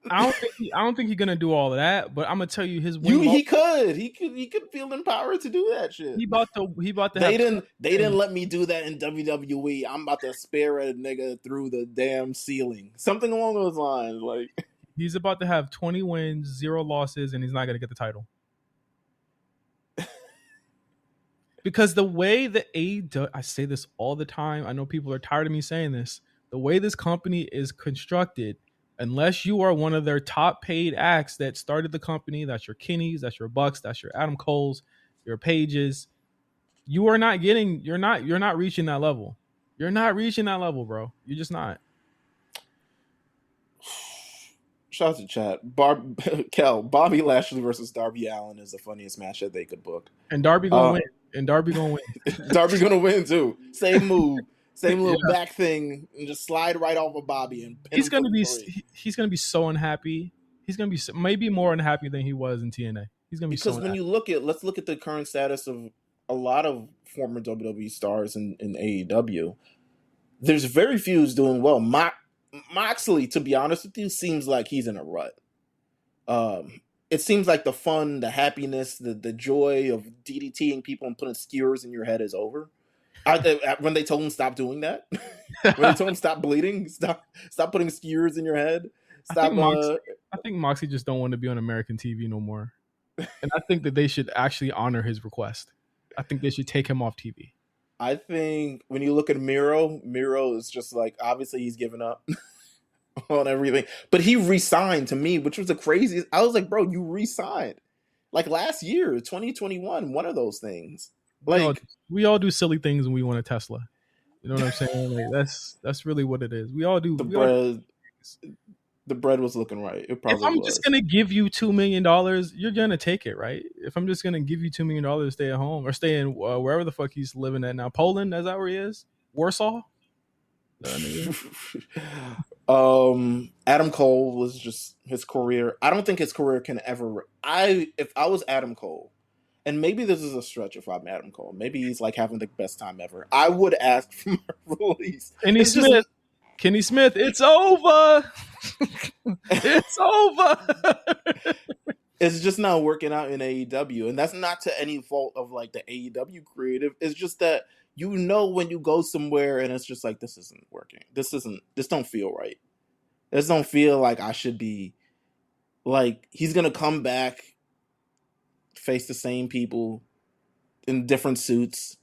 I don't think he's gonna do all of that. But I'm gonna tell you, he could feel empowered to do that shit. He about to. They didn't let me do that in WWE. I'm about to spear a nigga through the damn ceiling. Something along those lines. Like, he's about to have 20 wins, 0 losses, and he's not gonna get the title. Because the way that AEW, I say this all the time. I know people are tired of me saying this. The way this company is constructed, unless you are one of their top paid acts that started the company, that's your Kennys, that's your Bucks, that's your Adam Coles, your Pages, you're not reaching that level. You're not reaching that level, bro. You're just not. Shout out to chat. Bobby Lashley versus Darby Allin is the funniest match that they could book. And Darby gonna win. Darby gonna win too. Same move. Same little back thing, and just slide right off of Bobby. And he's gonna be so unhappy. He's gonna be maybe more unhappy than he was in TNA. He's gonna be because when you let's look at the current status of a lot of former WWE stars in AEW. There's very few who's doing well. Moxley, to be honest with you, seems like he's in a rut. It seems like the fun, the happiness, the joy of DDTing people and putting skewers in your head is over. When they told him stop doing that, when they told him stop bleeding, stop putting skewers in your head, Stop. I think Moxley just don't want to be on American TV no more, and I think that they should actually honor his request. I think they should take him off TV. I think when you look at Miro is just like, obviously he's given up on everything, but he re-signed to me, which was the craziest. I was like, bro, you re-signed like last year, 2021, one of those things. Like we all do silly things when we want a Tesla. You know what I'm saying? Like that's really what it is. We all do. The bread was looking right. It probably if I'm just gonna give you $2 million, you're gonna take it, right? If I'm just gonna give you $2 million to stay at home or stay in wherever the fuck he's living at now, Poland, is that where he is? Warsaw. Adam Cole was just his career. I don't think his career can ever. If I was Adam Cole, and maybe this is a stretch if I'm Adam Cole, maybe he's like having the best time ever, I would ask for my release. Kenny Smith, it's over. It's over. It's just not working out in AEW, and that's not to any fault of like the AEW creative. It's just that when you go somewhere and it's just like, this isn't working. This don't feel right. This don't feel like I should be. Like, he's gonna come back, face the same people in different suits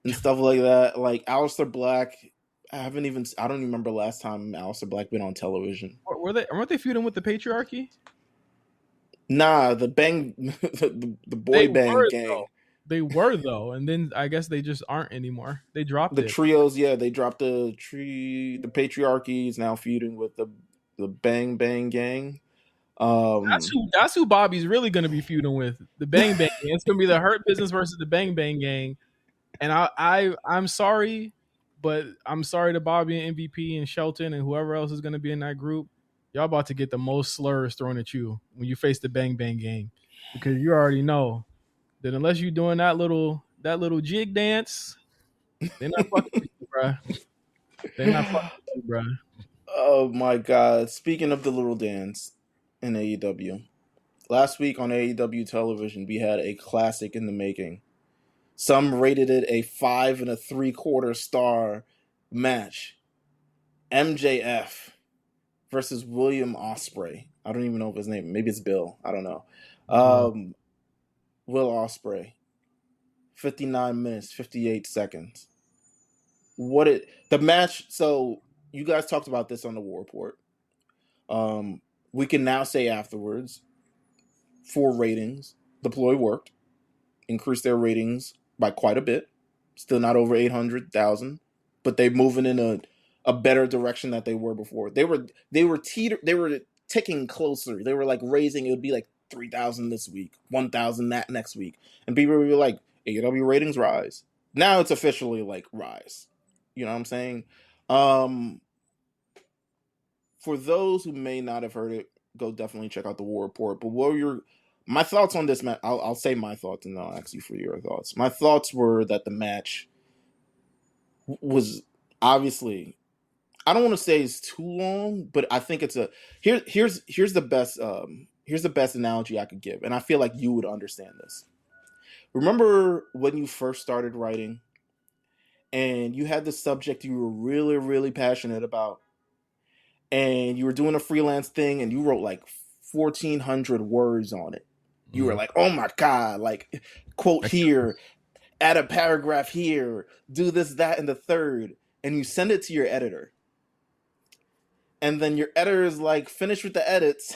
and stuff like that. Like Aleister Black. I don't even remember last time Aleister Black been on television. Weren't they feuding with the Patriarchy? Nah, the boy bang gang. Though. They were though, and then I guess they just aren't anymore. They dropped the trios. Yeah, they dropped the Patriarchy is now feuding with the Bang Bang gang. That's who Bobby's really going to be feuding with. The Bang Bang gang. It's going to be the Hurt Business versus the Bang Bang gang. And I'm sorry. But I'm sorry to Bobby and MVP and Shelton and whoever else is going to be in that group. Y'all about to get the most slurs thrown at you when you face the Bang Bang gang, because you already know that unless you're doing that little jig dance, they're not fucking with you, bro. They're not fucking with you, bro. Oh my God! Speaking of the little dance in AEW, last week on AEW television we had a classic in the making. Some rated it a 5 3/4 star match. MJF versus William Ospreay. I don't even know if his name. Maybe it's Bill. I don't know. Will Ospreay. 59 minutes, 58 seconds. The match. So you guys talked about this on the War Report. We can now say afterwards, for ratings, the ploy worked. Increased their ratings by quite a bit. Still not over 800,000, but they're moving in a better direction than they were before. They were ticking closer. They were like raising. It would be like 3,000 this week, 1,000 that next week, and people would be like, AEW ratings rise. Now it's officially like rise. You know what I'm saying? For those who may not have heard it, go definitely check out the War Report. But what were my thoughts on this match? I'll say my thoughts and then I'll ask you for your thoughts. My thoughts were that the match was obviously, I don't want to say it's too long, but I think it's here's the best analogy I could give, and I feel like you would understand this. Remember when you first started writing and you had the subject you were really, really passionate about, and you were doing a freelance thing and you wrote like 1,400 words on it. You were like, oh my God, like quote here, add a paragraph here, do this, that, and the third. And you send it to your editor. And then your editor is like, finish with the edits.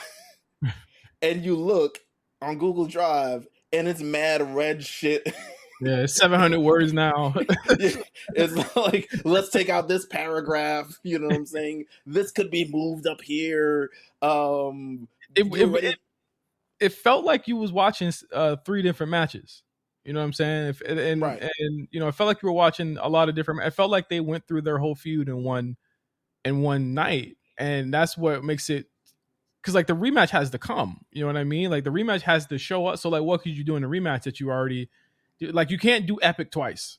And you look on Google Drive and it's mad red shit. Yeah, it's 700 words now. It's like, let's take out this paragraph. You know what I'm saying? This could be moved up here. It felt like you was watching 3 different matches. You know what I'm saying? Right. And you know, it felt like you were watching a lot of different. It felt like they went through their whole feud in one night, and that's what makes it. Because like the rematch has to come. You know what I mean? Like the rematch has to show up. So like, what could you do in a rematch that you already? Like you can't do Epic twice.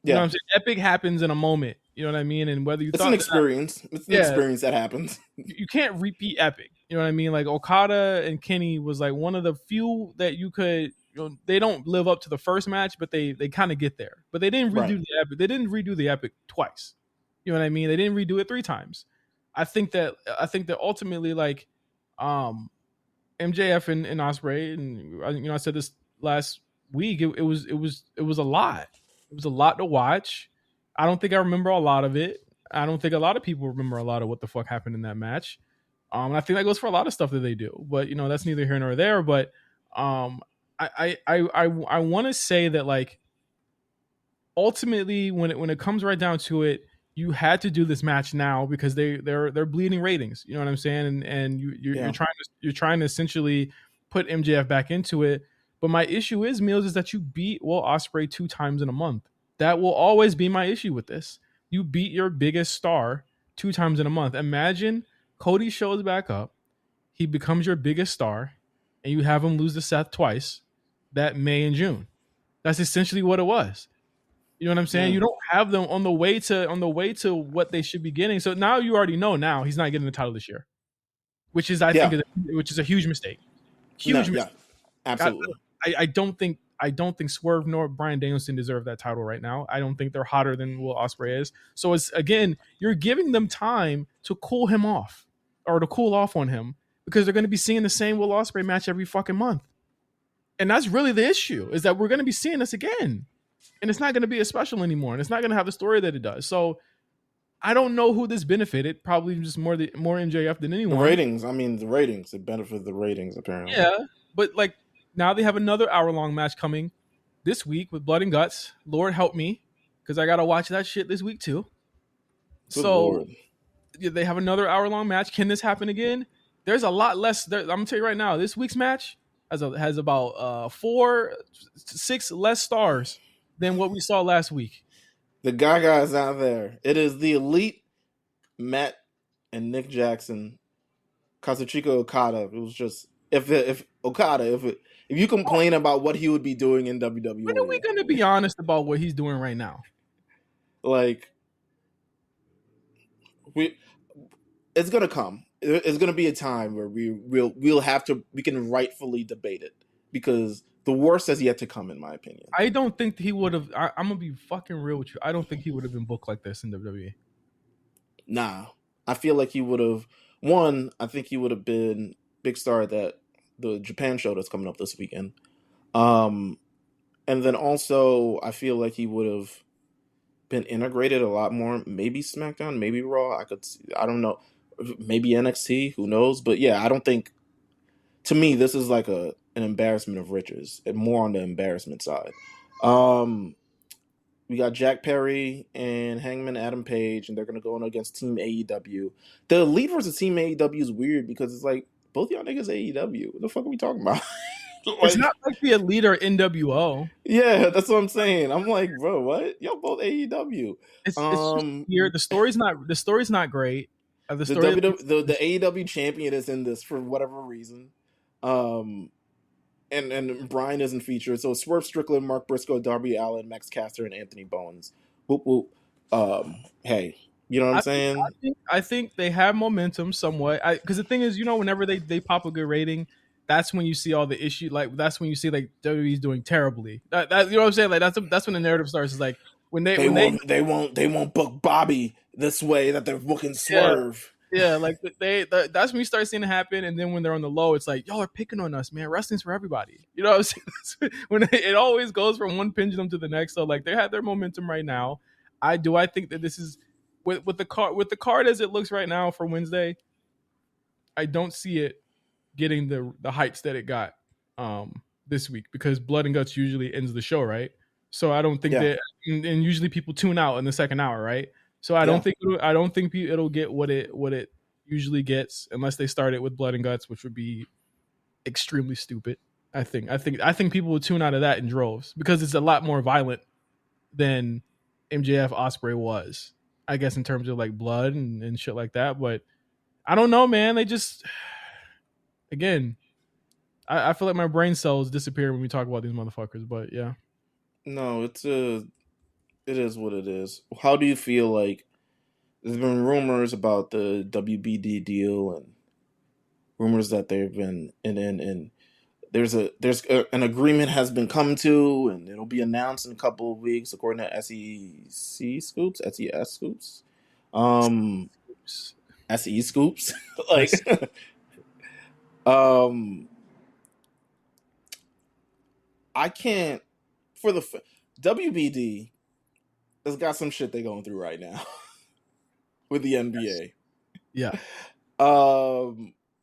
You know what I'm saying? Epic happens in a moment. You know what I mean? And whether it's an experience. It's an experience that happens. You can't repeat Epic. You know what I mean? Like Okada and Kenny was like one of the few that you could. You know, they don't live up to the first match, but they kind of get there. But they didn't redo the Epic. They didn't redo the Epic twice. You know what I mean? They didn't redo it 3 times. I think that ultimately, like, MJF and Ospreay, and I said this last week. It was a lot. It was a lot to watch. I don't think I remember a lot of it. I don't think a lot of people remember a lot of what the fuck happened in that match. And I think that goes for a lot of stuff that they do. But that's neither here nor there. But I want to say that, like, ultimately when it comes right down to it, you had to do this match now because they're bleeding ratings. You know what I'm saying? And you're trying to essentially put MJF back into it. But my issue is, Meals, is that you beat Will Ospreay 2 times in a month. That will always be my issue with this. You beat your biggest star 2 times in a month. Imagine Cody shows back up, he becomes your biggest star, and you have him lose to Seth twice that May and June. That's essentially what it was. You know what I'm saying? You don't have them on the way to what they should be getting. So now you already know now he's not getting the title this year, which is I think is a huge mistake. Huge mistake. Yeah, absolutely. I don't think Swerve nor Bryan Danielson deserve that title right now. I don't think they're hotter than Will Ospreay is. So it's, again, you're giving them time to cool him off or to cool off on him because they're going to be seeing the same Will Ospreay match every fucking month. And that's really the issue, is that we're going to be seeing this again. And it's not going to be as special anymore. And it's not going to have the story that it does. So I don't know who this benefited. Probably just more MJF than anyone. The ratings. I mean, the ratings. It benefited the ratings, apparently. Yeah. But, like, now they have another hour-long match coming this week with Blood and Guts. Lord help me, because I got to watch that shit this week too. Good Lord. They have another hour-long match. Can this happen again? There's a lot less. I'm going to tell you right now, this week's match has about 4, 6 less stars than what we saw last week. The Gagas out there. It is the Elite, Matt and Nick Jackson, Kazuchika Okada. It was just if you complain about what he would be doing in WWE. When are we going to be honest about what he's doing right now? Like, it's going to come. It's going to be a time where we can rightfully debate it, because the worst has yet to come, in my opinion. I don't think he would have. I'm gonna be fucking real with you. I don't think he would have been booked like this in WWE. Nah, I feel like he would have. One, I think he would have been big star at the Japan show that's coming up this weekend. And then also, I feel like he would have been integrated a lot more. Maybe SmackDown, maybe Raw. I don't know. Maybe NXT. Who knows? But yeah, I don't think. To me, this is like an embarrassment of riches, and more on the embarrassment side. We got Jack Perry and Hangman Adam Page, and they're going to go on against Team AEW. The Elite versus Team AEW is weird because it's like, both y'all niggas AEW. What the fuck are we talking about? It's not like the Elite or NWO. Yeah, that's what I'm saying. I'm like, bro, what? Y'all both AEW. It's just weird. The story's not great. The AEW champion is in this for whatever reason. And Brian isn't featured, so Swerve Strickland, Mark Briscoe, Darby Allin, Max Caster, and Anthony Bowens. Whoop whoop. Hey, you know what I'm saying? I think they have momentum somewhat. Because the thing is, whenever they pop a good rating, that's when you see all the issue. Like, that's when you see, like, WWE's doing terribly. That you know what I'm saying? Like, that's when the narrative starts. Is like when they won't book Bobby this way that they're booking Swerve. Yeah, like that's when you start seeing it happen, and then when they're on the low, it's like, y'all are picking on us, man. Wrestling's for everybody. You know what I'm saying? When it always goes from one pendulum to the next. So, like, they have their momentum right now. I think that this is with the card as it looks right now for Wednesday. I don't see it getting the heights that it got this week, because Blood and Guts usually ends the show, right? So I don't think that, and usually people tune out in the second hour, right? So I don't think it'll get what it usually gets unless they start it with Blood and Guts, which would be extremely stupid. I think people would tune out of that in droves because it's a lot more violent than MJF Ospreay was, I guess, in terms of like blood and shit like that. But I don't know, man. They just, again, I feel like my brain cells disappear when we talk about these motherfuckers. But yeah, no, it is what it is. How do you feel? Like, there's been rumors about the WBD deal and rumors that they've been and there's an agreement has been come to, and it'll be announced in a couple of weeks, according to SEC Scoops, SES Scoops, SE Scoops. Like, I can't for the WBD has got some shit they going through right now with the NBA. Yeah.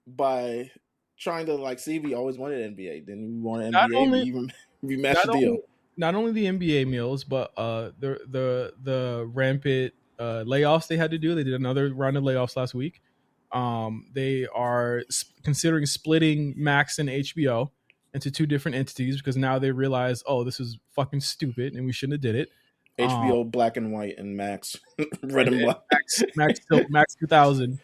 By trying to like see, we always wanted NBA. Then we wanted Not NBA. only We matched not the only deal. not only the NBA meals, but the rampant layoffs they had to do. They did another round of layoffs last week. They are considering splitting Max and HBO into two different entities because now they realize, oh, this is fucking stupid and we shouldn't have did it. HBO Black and White and Max Red and Black. Max 2000.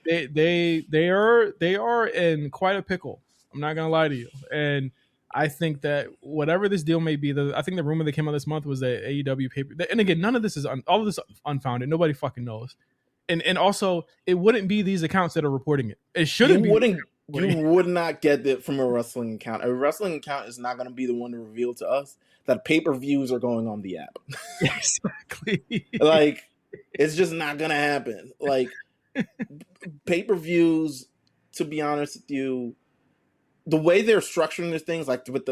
They are in quite a pickle. I'm not gonna lie to you, and I think that whatever this deal may be, I think the rumor that came out this month was that AEW paper. And again, none of this is all of this unfounded. Nobody fucking knows. And also, it wouldn't be these accounts that are reporting it. It shouldn't be. You would not get it from a wrestling account. A wrestling account is not going to be the one to reveal to us that pay-per-views are going on the app. Exactly. Like, it's just not going to happen. Like, pay-per-views, to be honest with you, the way they're structuring these things, like with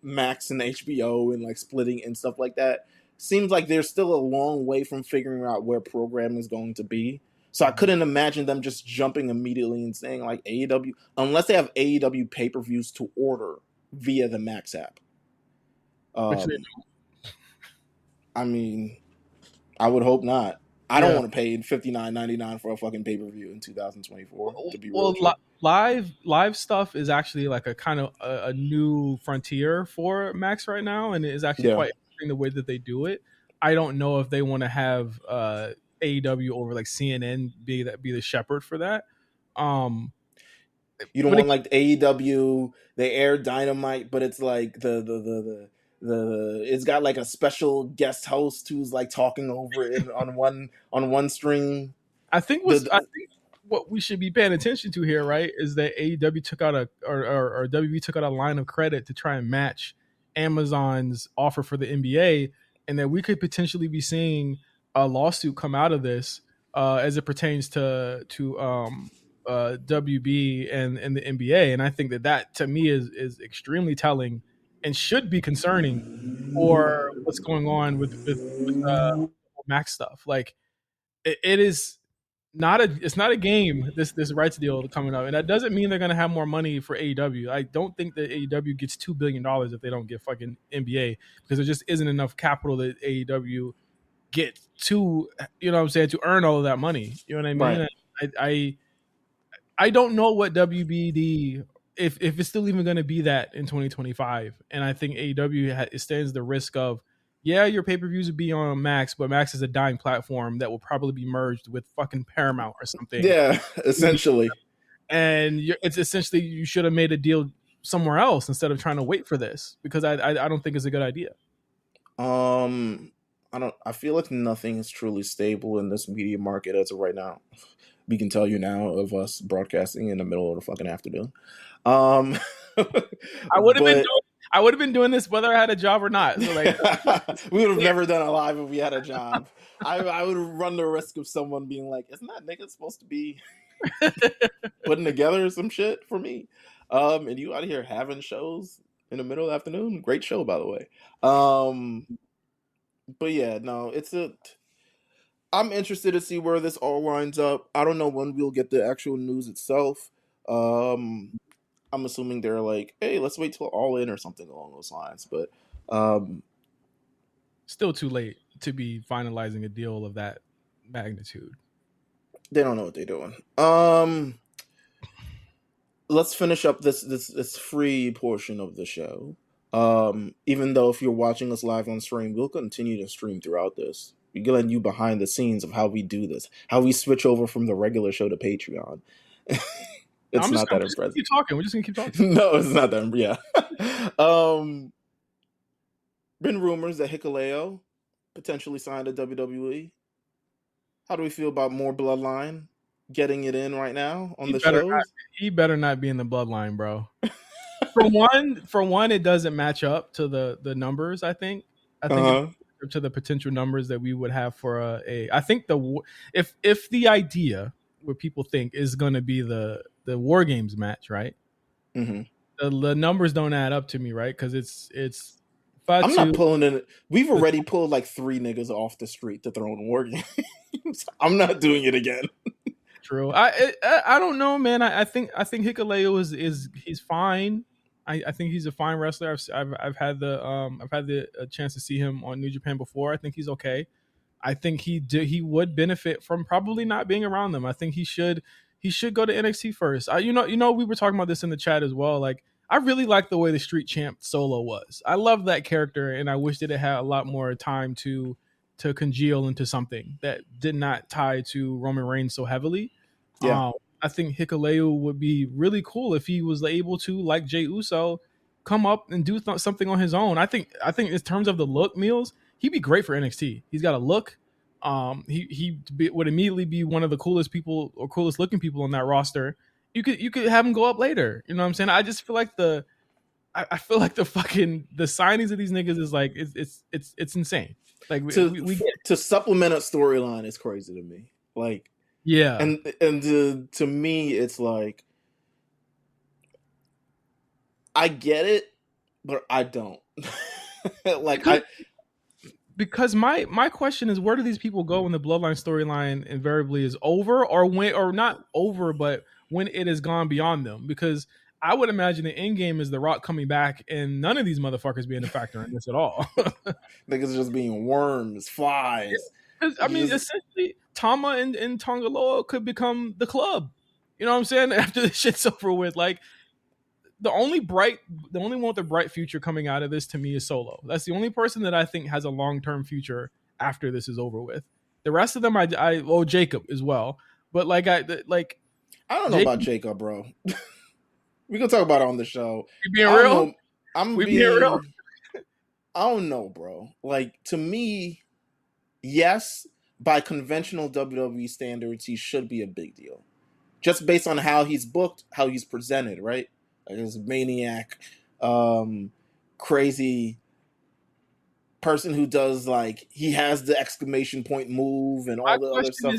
Max and HBO and like splitting and stuff like that, seems like they're still a long way from figuring out where programming is going to be. So I couldn't imagine them just jumping immediately and saying like AEW, unless they have AEW pay-per-views to order via the Max app. I mean, I would hope not. I don't want to pay $59.99 for a fucking pay-per-view in 2024. To be live stuff is actually like a kind of a new frontier for Max right now, and it is actually quite interesting the way that they do it. I don't know if they want to have AEW over like CNN be the shepherd for that. You don't want like AEW, they air Dynamite, but it's like the it's got like a special guest host who's like talking over it on one stream. I think what we should be paying attention to here, right, is that AEW took out or WB took out a line of credit to try and match Amazon's offer for the NBA, and that we could potentially be seeing a lawsuit come out of this as it pertains to WB and the NBA. And I think that to me is extremely telling and should be concerning for what's going on with Max stuff. Like it is it's not a game, this rights deal coming up, and that doesn't mean they're going to have more money for AEW. I don't think that AEW gets $2 billion if they don't get fucking NBA, because there just isn't enough capital that AEW get to, you know what I'm saying, to earn all of that money. You know what I mean? Right. I don't know what WBD, if it's still even going to be that in 2025, and I think AEW stands the risk of, yeah, your pay-per-views would be on Max, but Max is a dying platform that will probably be merged with fucking Paramount or something. Yeah, essentially. And it's essentially, you should have made a deal somewhere else instead of trying to wait for this, because I don't think it's a good idea. I feel like nothing is truly stable in this media market as of right now. We can tell you now of us broadcasting in the middle of the fucking afternoon. I would have been doing this whether I had a job or not. So like, we would have never done a live if we had a job. I would run the risk of someone being like, "Isn't that nigga supposed to be putting together some shit for me?" And you out here having shows in the middle of the afternoon. Great show, by the way. But yeah, no, I'm interested to see where this all lines up. I don't know when we'll get the actual news itself. I'm assuming they're like, hey, let's wait till All In or something along those lines. But still too late to be finalizing a deal of that magnitude. They don't know what they're doing. Let's finish up this free portion of the show. Even though if you're watching us live on stream, we'll continue to stream throughout this. We're letting you behind the scenes of how we do this, how we switch over from the regular show to Patreon. It's not that impressive. Keep talking. We're just gonna keep talking. No, it's not that. Yeah. Been rumors that Hikuleo potentially signed to WWE. How do we feel about more Bloodline getting it in right now on the shows? He better not be in the Bloodline, bro. For one, it doesn't match up to the numbers. I think to the potential numbers that we would have for I think if the idea what people think is going to be the War Games match, right? Mm-hmm. The numbers don't add up to me, right? Because it's I'm not Fatu. pulling in. We've already pulled like 3 niggas off the street to throw in War Games. I'm not doing it again. True. I don't know, man. I think Hikuleo is he's fine. I think he's a fine wrestler. I've had the chance to see him on New Japan before. I think he's okay. I think he would benefit from probably not being around them. I think he should go to NXT first. You know we were talking about this in the chat as well. Like, I really like the way the Street Champ Solo was. I love that character, and I wish that it had a lot more time to congeal into something that did not tie to Roman Reigns so heavily. Yeah. I think Hikuleo would be really cool if he was able to, like Jey Uso, come up and do something on his own. I think in terms of the look, Meals, he'd be great for NXT. He's got a look. He would immediately be one of the coolest people or coolest looking people on that roster. You could have him go up later. You know what I'm saying? I just feel like the fucking the signings of these niggas is like it's insane. Like to supplement a storyline is crazy to me. Like, yeah, and to me it's like, I get it, but I don't. Like, because my question is, where do these people go when the Bloodline storyline invariably is over, or not over, but when it has gone beyond them? Because I would imagine the end game is The Rock coming back and none of these motherfuckers being a factor in this at all. Niggas just being worms, flies. I mean, essentially, Tama and Tongaloa could become the club. You know what I'm saying? After this shit's over with, like, the only one with a bright future coming out of this to me is Solo. That's the only person that I think has a long-term future after this is over with. The rest of them, Jacob as well. But I don't know about Jacob, bro. We can talk about it on the show. You being real? Being real. I don't know, bro. Like, to me, yes, by conventional WWE standards, he should be a big deal. Just based on how he's booked, how he's presented, right? Like, this maniac, crazy person who does, like, he has the exclamation point move and all the other stuff.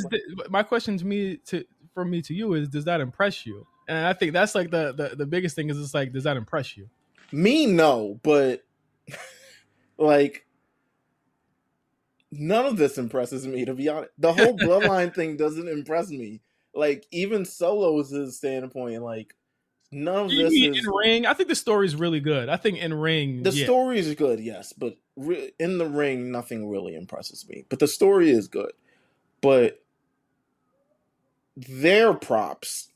My question from me to you is, does that impress you? And I think that's like the biggest thing is, it's like, does that impress you? Me, no, but like, none of this impresses me, to be honest. The whole Bloodline thing doesn't impress me. Like, even Solo's standpoint, like, none of this is in ring. I think the story's really good. I think in ring, the story is good, yes, but in the ring, nothing really impresses me. But the story is good. But their props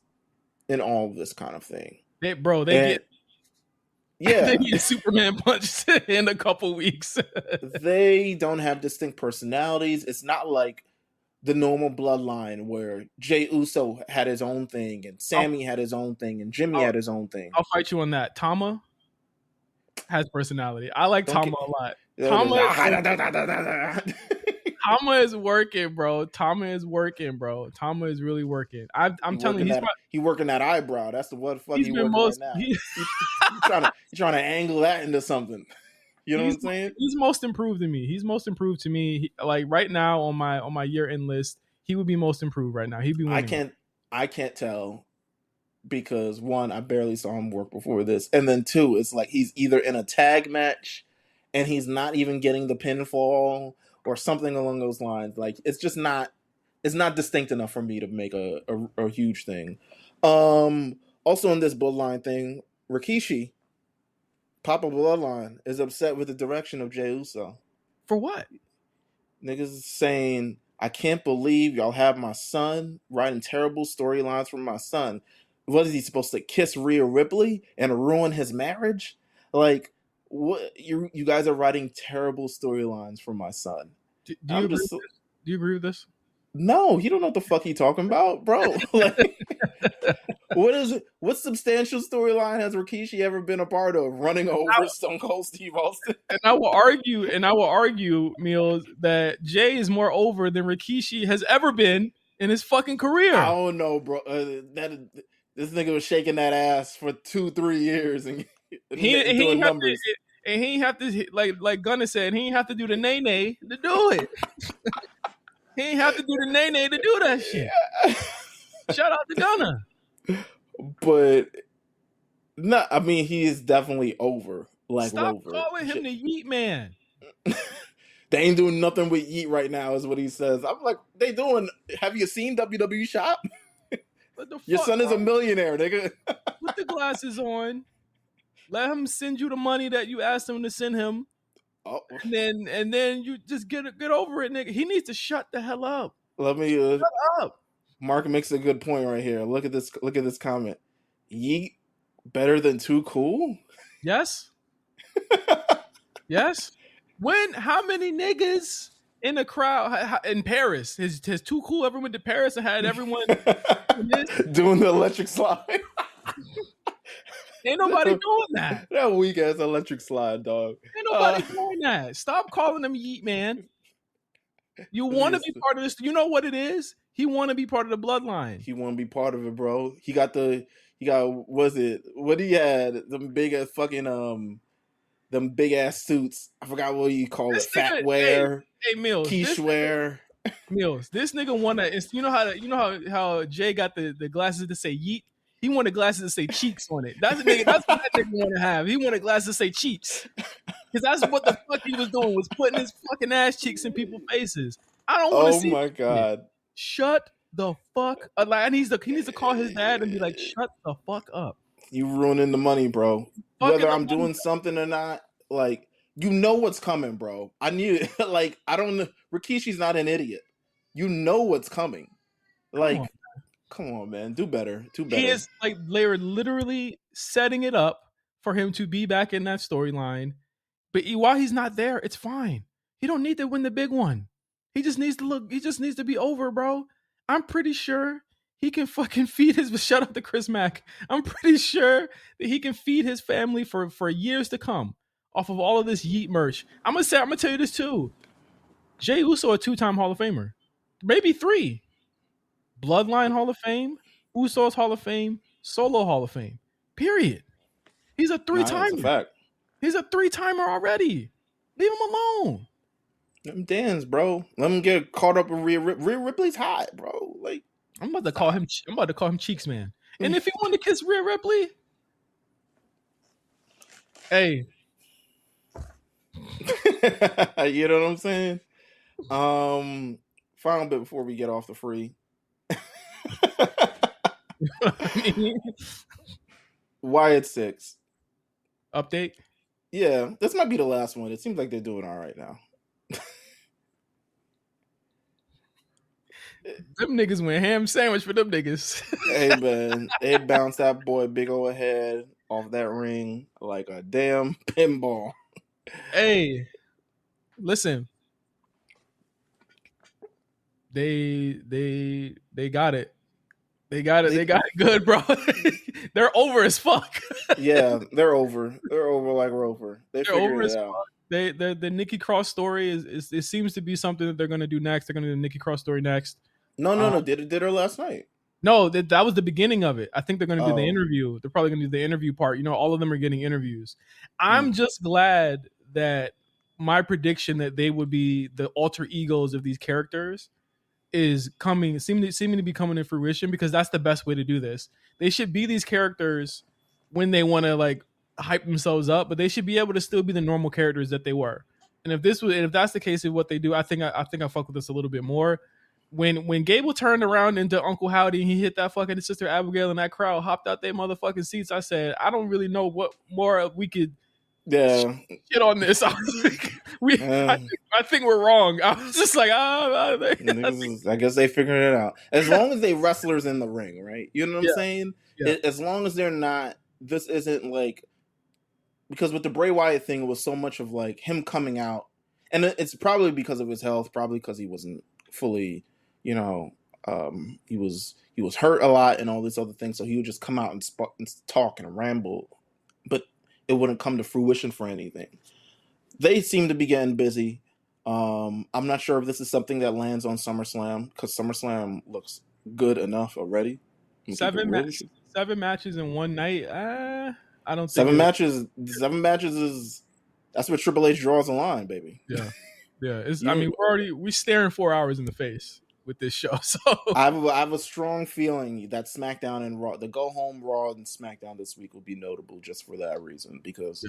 in all this kind of thing, they get a Superman punch in a couple weeks. They don't have distinct personalities. It's not like the normal Bloodline where Jey Uso had his own thing and Sammy had his own thing and Jimmy had his own thing. I'll fight you on that. Tama has personality. I like Tama a lot. Tama is working, bro. Tama is really working. I'm telling you, he's working that eyebrow. That's the what fuck he's working right now. He's trying to angle that into something. You know what I'm saying? He's most improved to me. Like, right now on my year-end list, he would be most improved right now. He'd be winning. I can't tell because, one, I barely saw him work before this, and then two, it's like he's either in a tag match and he's not even getting the pinfall or something along those lines. Like, it's just not distinct enough for me to make a huge thing. Also in this Bloodline thing, Rikishi, Papa Bloodline, is upset with the direction of Jey Uso. For what? Niggas saying, I can't believe y'all have my son writing terrible storylines for my son. What is he supposed to kiss Rhea Ripley and ruin his marriage? Like, what? You guys are writing terrible storylines for my son. Do you agree with this? No, he don't know what the fuck he talking about, bro. Like, what substantial storyline has Rikishi ever been a part of? Running over Stone Cold Steve Austin? And I will argue, Meals, that Jay is more over than Rikishi has ever been in his fucking career. I don't know, bro. This nigga was shaking that ass for 2-3 years and he doing numbers. And he ain't have to, like Gunner said, he ain't have to do the nay to do it. He ain't have to do the nay to do that shit. Shout out to Gunna. But no, I mean he is definitely over. Like Stop Rover. calling him the Yeet Man. They ain't doing nothing with Yeet right now, is what he says. I'm like, they doing. Have you seen WWE Shop? What the fuck? Your son is a millionaire, nigga. Put the glasses on. Let him send you the money that you asked him to send him. Oh, And then you just get over it, nigga. He needs to shut the hell up. let me. Shut up. Mark makes a good point right here. Look at this. Look at this comment. Yeet better than Too Cool? Yes. Yes. How many niggas in the crowd in Paris? Has Too Cool ever went to Paris and had everyone doing the electric slide? Ain't nobody doing that. That weak ass electric slide, dog. Ain't nobody doing that. Stop calling him Yeet Man. You want to be part of this? You know what it is? He want to be part of the bloodline. He want to be part of it, bro. He got was it what he had? Them big ass fucking them big ass suits. I forgot what you call it. Fat wear. Hey Mills. Quiche wear. Mills. This nigga want to. You know how Jay got the glasses to say Yeet. He wanted glasses to say cheeks on it. That's what that nigga want to have. He wanted glasses to say cheeks. Because that's what the fuck he was doing, was putting his fucking ass cheeks in people's faces. I don't want to see. Oh my god! Shut the fuck up! Like, he needs to call his dad and be like, "Shut the fuck up." You ruining the money, bro. Whether I'm doing something or not, like you know what's coming, bro. I knew it. Like I don't know. Rikishi's not an idiot. You know what's coming. Like, come on, man. Do better. Do better. He is like they're literally setting it up for him to be back in that storyline. But while he's not there, it's fine. He don't need to win the big one. He just needs to look. He just needs to be over, bro. I'm pretty sure he can fucking feed his. Shut up to Chris Mack. I'm pretty sure that he can feed his family for years to come off of all of this Yeet merch. I'm gonna tell you this too. Jey Uso, a 2-time Hall of Famer, maybe 3. Bloodline Hall of Fame, Usos Hall of Fame, Solo Hall of Fame. Period. He's a 3-timer. That's a fact. He's a 3-timer already. Leave him alone. Let him dance, bro. Let him get caught up in Rhea Ripley's hot, bro. Like I'm about to call him Cheeks Man. And if he wanted to kiss Rhea Ripley, hey, you know what I'm saying? Final bit before we get off the free. Wyatt 6 update. Yeah, this might be the last one. It seems like they're doing all right now. Them niggas went ham sandwich for them niggas. Hey man, they bounced that boy big old head off that ring like a damn pinball. Hey, listen. They got it. They got it. They got it good, bro. They're over as fuck. Yeah, they're over. They're over like Rover. They're over it out. The Nikki Cross story is it seems to be something that they're gonna do next. They're gonna do the Nikki Cross story next. No. Did her last night. No, that was the beginning of it. I think they're gonna do the interview. They're probably gonna do the interview part. You know, all of them are getting interviews. I'm just glad that my prediction that they would be the alter egos of these characters is seeming to be coming to fruition, because that's the best way to do this. They should be these characters when they want to like hype themselves up, but they should be able to still be the normal characters that they were. And if that's the case of what they do, I think I fuck with this a little bit more. When Gable turned around into Uncle Howdy and he hit that fucking Sister Abigail and that crowd hopped out their motherfucking seats, I said, I don't really know what more we could shit on this. I think we're wrong. I was just like, I guess they figured it out. As long as they wrestlers in the ring, right? You know what I'm saying? Yeah. As long as they're not, this isn't like, because with the Bray Wyatt thing, it was so much of like him coming out, and it's probably because of his health, probably because he wasn't fully, he was hurt a lot and all this other thing, so he would just come out and talk and ramble, but it wouldn't come to fruition for anything. They seem to be getting busy. I'm not sure if this is something that lands on SummerSlam, because SummerSlam looks good enough already. 7 matches in one night. I don't think 7 matches. 7 matches is that's what Triple H draws a line, baby. Yeah. It's. I mean, we're staring 4 hours in the face. with this show. So I have a strong feeling that SmackDown and Raw, the go home Raw and SmackDown this week will be notable just for that reason, because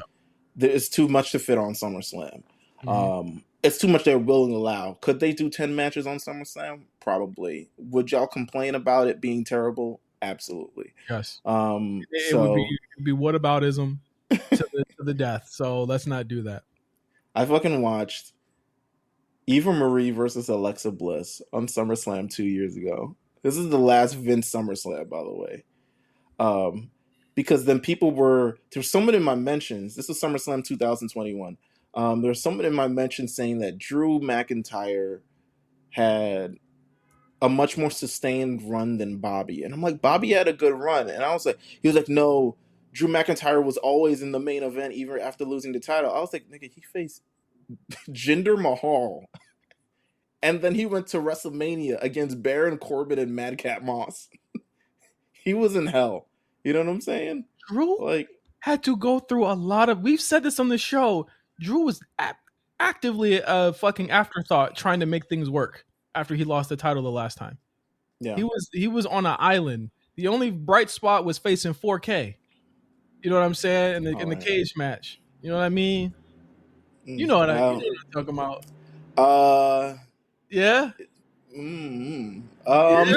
there's too much to fit on SummerSlam. It's too much they're willing to allow. Could they do 10 matches on SummerSlam? Probably. Would y'all complain about it being terrible? Absolutely. Yes. It would be whataboutism to the death. So let's not do that. I fucking watched Eva Marie versus Alexa Bliss on SummerSlam 2 years ago. This is the last Vince SummerSlam, by the way. Because then there's someone in my mentions. This is SummerSlam 2021. There's someone in my mentions saying that Drew McIntyre had a much more sustained run than Bobby. And I'm like, Bobby had a good run. And he was like, no, Drew McIntyre was always in the main event even after losing the title. I was like, nigga, he faced Jinder Mahal. And then he went to WrestleMania against Baron Corbin and Madcap Moss. He was in hell. You know what I'm saying? Drew had to go through a lot of... We've said this on the show. Drew was actively a fucking afterthought trying to make things work after he lost the title the last time. Yeah. He was on an island. The only bright spot was facing 4K. You know what I'm saying? In the cage match. You know what I mean? You know what I'm talking about. Yeah? Yeah?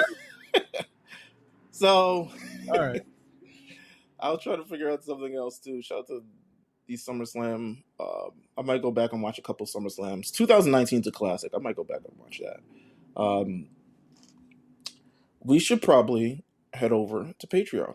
So... All right. I'll try to figure out something else too. Shout out to these SummerSlam. I might go back and watch a couple SummerSlams. 2019 is a classic. I might go back and watch that. We should probably head over to Patreon.